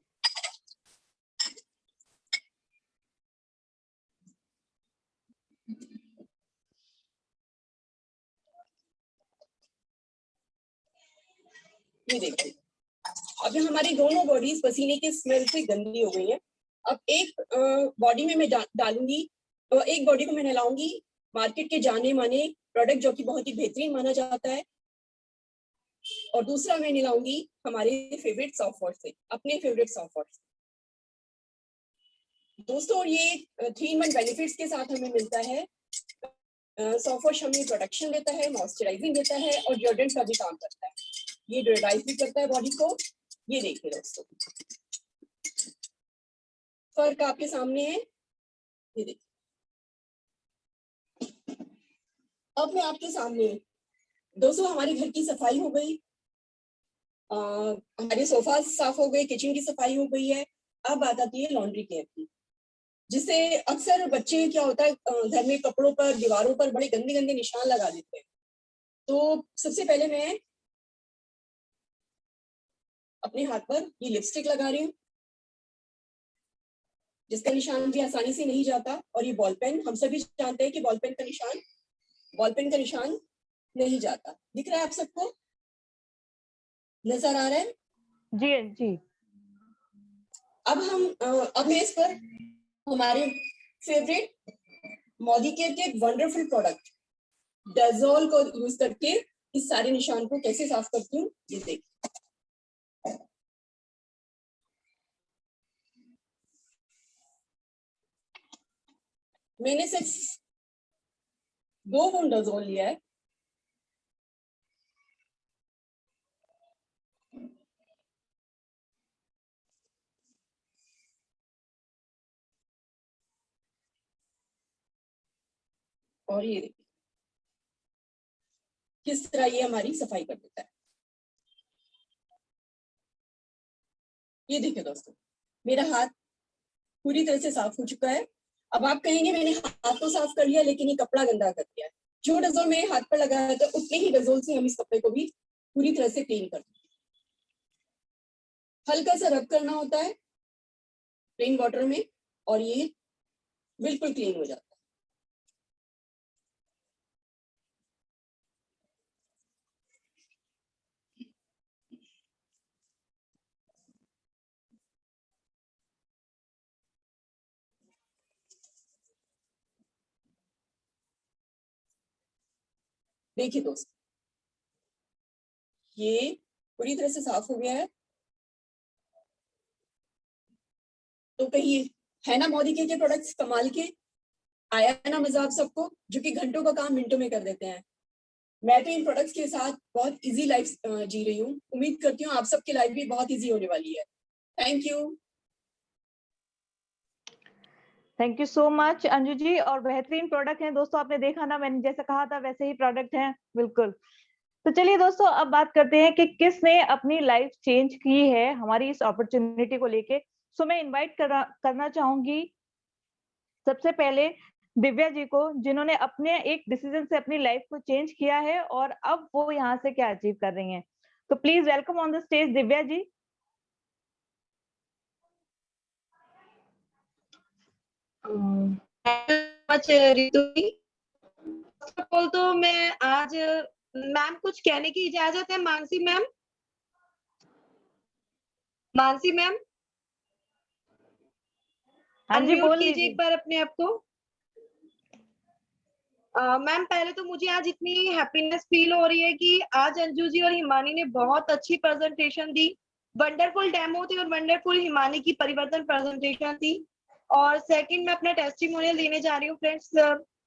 ये देखिए, अब हमारी दोनों बॉडीज पसीने के स्मेल से गंदी हो गई है। अब एक बॉडी में मैं डालूंगी, एक बॉडी को मैं नहलाऊंगी मार्केट के जाने माने प्रोडक्ट जो कि बहुत ही बेहतरीन माना जाता है, और दूसरा मैं नहलाऊंगी हमारे फेवरेट सॉफ्ट वॉश से, अपने फेवरेट सॉफ्ट वॉश से। दोस्तों ये 3-in-1 बेनिफिट्स के साथ हमें मिलता है। सॉफ्ट वॉश हमें प्रोटेक्शन देता है, मॉइस्चराइजिंग देता है और डिओड्रेंट का भी काम करता है। ये डिओड्राइज भी करता है बॉडी को। ये देखिए दोस्तों, फर्क आपके सामने है, ये देखिए। अब मैं आपके सामने दोस्तों, हमारे घर की सफाई हो गई, हमारे सोफा साफ हो गए, किचन की सफाई हो गई है। अब बात आती है लॉन्ड्री केयर की, जिससे अक्सर बच्चे क्या होता है घर में कपड़ों पर, दीवारों पर बड़े गंदे गंदे निशान लगा देते हैं। तो सबसे पहले मैं अपने हाथ पर ये लिपस्टिक लगा रही हूँ, जिसका निशान भी आसानी से नहीं जाता। और ये बॉल पेन, हम सभी जानते हैं कि बॉल पेन का निशान नहीं जाता। दिख रहा है आप सबको, नजर आ रहा है? जी जी। अब मैं इस पर हमारे फेवरेट मोदी केयर के वंडरफुल प्रोडक्ट डेज़ोल को यूज करके इस सारे निशान को कैसे साफ करती हूँ, ये देखिए। मैंने सिर्फ 2 बूंद डेज़ोल लिया है, और ये देखिए किस तरह ये हमारी सफाई कर देता है। ये देखिए दोस्तों, मेरा हाथ पूरी तरह से साफ हो चुका है। अब आप कहेंगे मैंने हाथ तो साफ कर लिया लेकिन ये कपड़ा गंदा कर दिया है। जो डेज़ोल मेरे हाथ पर लगाया था उतने ही डेज़ोल से हम इस कपड़े को भी पूरी तरह से क्लीन करते हैं। हल्का सा रब करना होता है प्लेन वाटर में और ये बिल्कुल क्लीन हो जाता है। देखिए दोस्तों, ये पूरी तरह से साफ हो गया है। तो कहिए, है ना मोदी के प्रोडक्ट्स कमाल के? आया ना मजा आप सबको, जो कि घंटों का काम मिनटों में कर देते हैं। मैं तो इन प्रोडक्ट्स के साथ बहुत इजी लाइफ जी रही हूँ। उम्मीद करती हूँ आप सबकी लाइफ भी बहुत इजी होने वाली है। Thank you. Thank you so much Anju ji. और बेहतरीन प्रोडक्ट हैं दोस्तों, आपने देखा ना, मैंने जैसा कहा था वैसे ही प्रोडक्ट हैं बिल्कुल। तो चलिए दोस्तों, अब बात करते हैं कि किसने अपनी लाइफ चेंज की है हमारी इस अपॉर्चुनिटी को लेके। सो मैं इनवाइट करना चाहूंगी सबसे पहले दिव्या जी को, जिन्होंने अपने एक डिसीजन से अपनी लाइफ को चेंज किया है और अब वो यहाँ से क्या अचीव कर रही हैं। तो please welcome on the stage Divya ji. Much Ritu ji. First of all तो मैं आज मैम कुछ कहने की इजाजत है? मानसी मैम, मानसी मैम हाँ जी, अनम्यूट बोल कीजिए लीजिए। एक बार अपने आप को। मैम पहले तो मुझे आज इतनी हैप्पीनेस फील हो रही है कि आज अंजू जी और हिमानी ने बहुत अच्छी प्रेजेंटेशन दी। वंडरफुल डेमो थी और वंडरफुल हिमानी की परिवर्तन प्रेजेंटेशन थी। और सेकंड मैं अपना टेस्टिमोनियल देने जा रही हूँ फ्रेंड्स।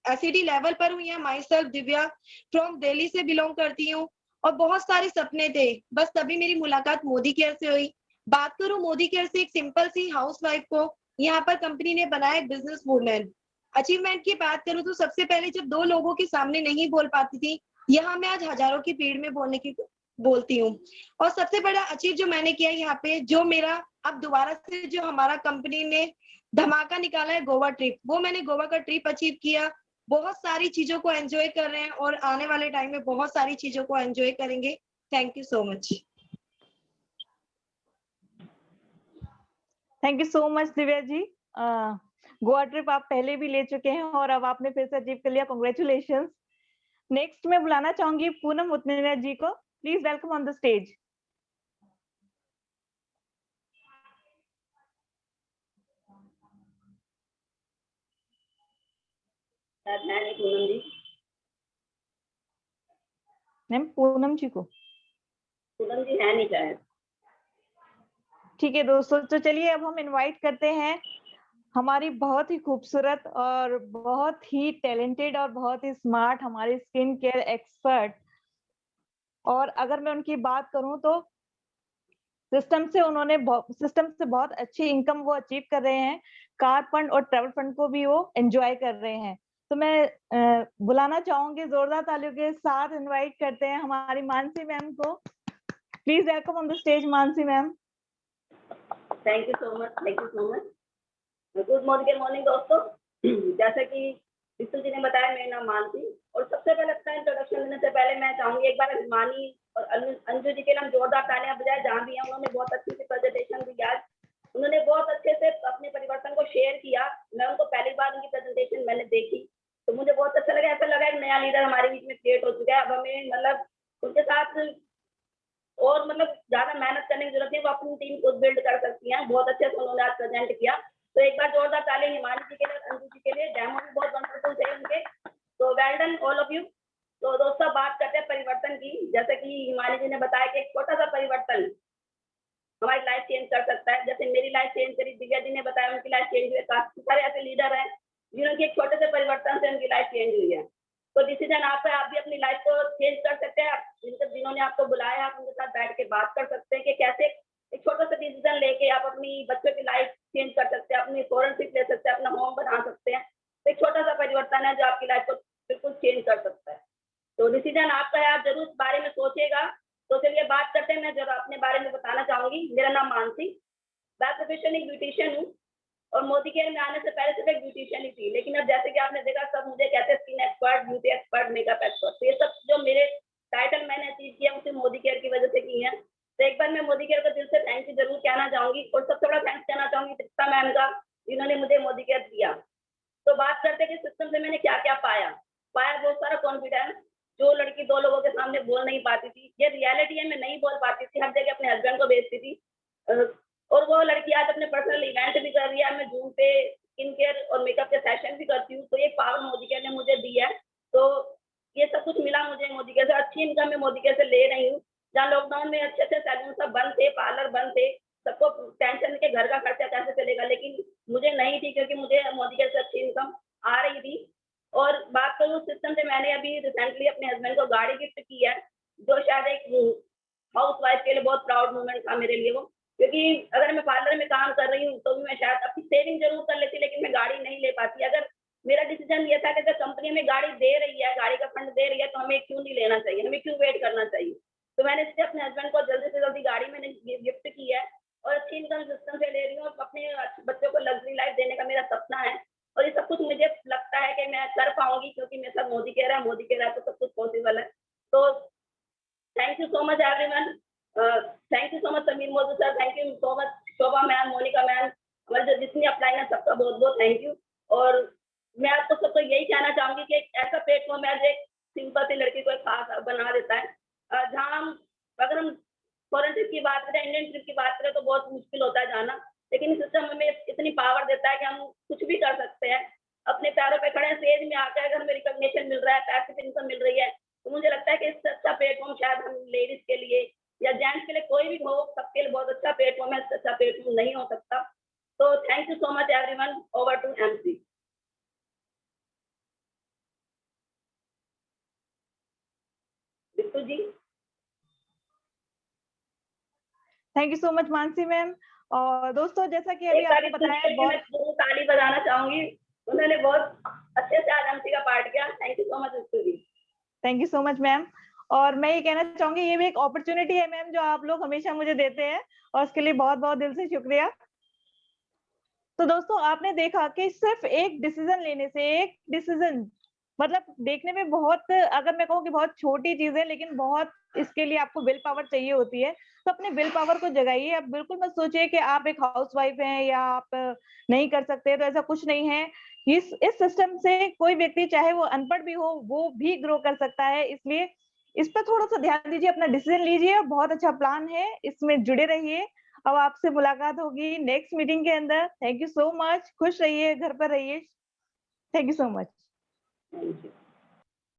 एसईडी लेवल पर हुई है। My self Divya from Delhi से बिलोंग करती हूँ और बहुत सारे सपने थे, बस तभी मेरी मुलाकात मोदी केयर से हुई। बात करूं मोदी केयर से एक सिंपल सी हाउसवाइफ को, यहाँ पर कंपनी ने बनाया बिजनेस वुमेन। अचीवमेंट की बात करूं तो सबसे पहले जब 2 लोगों के सामने नहीं बोल पाती थी, यहाँ मैं आज हजारों की भीड़ में बोलती हूँ। और सबसे बड़ा अचीव जो मैंने किया यहाँ पे, जो मेरा अब दोबारा से जो हमारा कंपनी ने धमाका निकाला है गोवा ट्रिप, वो मैंने गोवा का ट्रिप अचीव किया। बहुत सारी चीजों को एंजॉय कर रहे हैं और आने वाले टाइम में बहुत सारी चीजों को एंजॉय करेंगे। Thank you so much. Thank you so much Divya ji. Goa trip आप पहले भी ले चुके हैं और अब आपने फिर से अचीव कर लिया, कॉन्ग्रेचुलेशन। नेक्स्ट मैं बुलाना चाहूंगी पूनम उतनेजा जी को। Please welcome on the stage. शायद है नहीं पूनम जी। मैम पूनम जी को पूनम जी है नहीं शायद। ठीक है दोस्तों, तो चलिए अब हम इनवाइट करते हैं हमारी बहुत ही खूबसूरत और बहुत ही टैलेंटेड और बहुत ही स्मार्ट हमारी स्किन केयर एक्सपर्ट। और अगर मैं उनकी बात करूं तो सिस्टम से बहुत अच्छी इनकम वो अचीव कर रहे हैं। कार फंड और ट्रैवल फंड को भी वो एंजॉय कर रहे हैं। तो मैं बुलाना चाहूंगी, जोरदार तालियों के साथ इनवाइट करते हैं हमारी मानसी मैम को। Please welcome on the stage Mansi ma'am. Thank you so much, thank you so much. Good morning दोस्तों। जैसा कि बिट्टू जी ने बताया, मेरा नाम मानसी, और सबसे पहले अपना इंट्रोडक्शन देने से पहले मैं चाहूंगी एक बार हिमानी और अंजू जी के नाम जोरदार तालियां बजाए, जहाँ भी हैं। उन्होंने बहुत अच्छी सी प्रेजेंटेशन दी आज, उन्होंने बहुत अच्छे से अपने परिवर्तन को शेयर किया। मैं उनको पहली बार उनकी प्रेजेंटेशन मैंने देखी तो मुझे बहुत अच्छा लगा। ऐसा लगा एक नया लीडर हमारे बीच में क्रिएट हो चुका है। अब हमें मतलब उनके साथ और मतलब ज्यादा मेहनत करने की जरूरत नहीं, वो अपनी टीम खुद बिल्ड कर सकती हैं। बहुत अच्छे से उन्होंने आज प्रेजेंट किया, तो एक बार जोरदार ताली हिमानी जी के लिए, अंजू जी के लिए। डेमो भी बहुत वंडरफुल थे उनके, तो well done all of you. तो दोस्तों बात करते हैं परिवर्तन की। जैसे कि हिमानी जी ने बताया कि एक छोटा सा परिवर्तन हमारी लाइफ चेंज कर सकता है। जैसे मेरी लाइफ चेंज करी, दिव्या जी ने बताया उनकी लाइफ चेंज हुई। काफी सारे ऐसे लीडर हैं जिन्होंने एक छोटे से परिवर्तन से उनकी लाइफ चेंज हुई है। तो डिसीजन आप है, आप भी अपनी लाइफ को चेंज कर सकते हैं। जिन्होंने आपको बुलाया, आप उनके साथ बैठ के बात कर सकते हैं कि कैसे एक छोटा सा डिसीजन लेके आप अपनी बच्चों की लाइफ चेंज कर सकते हैं, अपनी फोरेंसिक ले सकते हैं, अपना होम बना सकते हैं। तो एक छोटा सा परिवर्तन है जो आपकी लाइफ को बिल्कुल चेंज कर सकता है। तो डिसीजन आपका है, आप जरूर इस बारे में सोचिएगा। तो चलिए बात करते हैं। मैं जरूर अपने बारे में बताना चाहूंगी। मेरा नाम मानसी, मैं प्रोफेशन एक ब्यूटिशियन हूँ, और मोदी केयर में आने से पहले सिर्फ एक ब्यूटिशियन ही थी। लेकिन अब जैसे कि आपने देखा, सब मुझे कहते हैं skin expert, beauty expert, makeup expert. तो ये सब जो मेरे टाइटल मैंने अचीव किया उसे मोदी केयर की वजह से की है। तो एक बार मैं मोदी केयर को दिल से थैंक यू जरूर कहना चाहूंगी, और सबसे बड़ा थैंक्स कहना चाहूंगी तृप्ता मैम का, जिन्होंने मुझे मोदी केयर दिया। तो बात करते हैं कि सिस्टम से मैंने क्या क्या पाया। बहुत सारा कॉन्फिडेंस, जो लड़की दो लोगों के सामने बोल नहीं पाती थी, ये रियलिटी है, मैं नहीं बोल पाती थी, हर जगह अपने हस्बैंड को भेजती थी। और वो लड़की आज अपने पर्सनल इवेंट भी कर रही है। मैं जूम पे स्किन केयर और मेकअप के सेशन भी करती हूँ। तो ये पावर मोदी केयर ने मुझे दी है। तो ये सब कुछ मिला मुझे मोदी केयर से। अच्छी इनकम मैं मोदी केयर से ले रही हूँ। जहाँ लॉकडाउन में अच्छे अच्छे सैलून सब बंद थे, पार्लर बंद थे, सबको टेंशन के घर का खर्चा कैसे चलेगा, लेकिन मुझे नहीं थी, क्योंकि मुझे मोदी केयर से अच्छी इनकम आ रही थी। और बात करूँ सिस्टम से, मैंने अभी रिसेंटली अपने हस्बैंड को गाड़ी गिफ्ट की है, जो शायद एक हाउस वाइफ के लिए बहुत प्राउड मोमेंट था मेरे लिए वो। क्योंकि अगर मैं पार्लर में काम कर रही हूँ तो भी मैं शायद अपनी सेविंग जरूर कर लेती, लेकिन मैं गाड़ी नहीं ले पाती। अगर मेरा डिसीजन ये था कि अगर कंपनी में गाड़ी दे रही है, गाड़ी का फंड दे रही है, तो हमें क्यों नहीं लेना चाहिए, हमें क्यों वेट करना चाहिए। तो मैंने इसलिए अपने हस्बैंड को जल्दी से जल्दी गाड़ी मैंने गिफ्ट की है, और अच्छी इनकम सिस्टम से ले रही हूँ। अपने बच्चों को लग्जरी लाइफ देने का मेरा सपना है, और ये सब कुछ मुझे लगता है कि मैं कर पाऊंगी, क्योंकि मेरे साथ मोदी कह रहा है तो सब कुछ पॉसिबल है। तो thank you so much everyone. Thank you so much Sameer Modi sir, thank you so much Shobha ma'am, Monika ma'am, हमारे जो जितनी अपलाइन है सबका बहुत बहुत थैंक यू। और मैं आपको सबको यही कहना चाहूंगी कि एक ऐसा प्लेटफॉर्म है जो एक सिंपल सी लड़की को एक खास बना देता है। जहाँ हम, अगर हम फॉरेन ट्रिप की बात करें, इंडियन ट्रिप की बात करें, तो बहुत मुश्किल होता है जाना, लेकिन सिस्टम हमें इतनी पावर देता है कि हम कुछ भी कर सकते हैं। अपने पैरों पे खड़े स्टेज में आकर अगर हमें रिकॉग्निशन मिल रहा है, पैसिव इनकम मिल रही है, तो मुझे लगता है कि इससे अच्छा प्लेटफॉर्म शायद हम लेडीज के लिए या जेंट्स के लिए, कोई भी हो, सबके लिए बहुत अच्छा प्लेटफॉर्म है। इससे अच्छा प्लेटफॉर्म नहीं हो सकता। तो thank you so much everyone. Over to MC. Bittu ji. Thank you so much Mansi ma'am. और दोस्तों जैसा कि अभी एक बार आपको बिट्टू जी बताया, के लिए मैं जरूर ताली बजाना चाहूंगी, उन्होंने बहुत अच्छे से आज एमसी का पार्ट किया। Thank you so much Bittu ji. Thank you so much ma'am. और मैं ये कहना चाहूंगी, ये भी एक अपॉर्चुनिटी है मैम जो आप लोग हमेशा मुझे देते हैं, और उसके लिए बहुत बहुत दिल से शुक्रिया। तो दोस्तों आपने देखा कि सिर्फ एक डिसीजन लेने से, एक डिसीजन मतलब देखने में बहुत, अगर मैं कहूँ कि बहुत छोटी चीज है, लेकिन बहुत इसके लिए आपको विल पावर चाहिए होती है। तो अपने विल पावर को जगाइए। अब बिल्कुल मत सोचिए कि आप एक हाउसवाइफ हैं या आप नहीं कर सकते, तो ऐसा कुछ नहीं है। इस सिस्टम से कोई व्यक्ति, चाहे वो अनपढ़ भी हो, वो भी ग्रो कर सकता है। इसलिए इस पर थोड़ा सा ध्यान दीजिए, अपना डिसीजन लीजिए। बहुत अच्छा प्लान है, इसमें जुड़े रहिए। अब आपसे मुलाकात होगी नेक्स्ट मीटिंग के अंदर। Thank you so much. खुश रहिए, घर पर रहिए। Thank you so much. Thank you.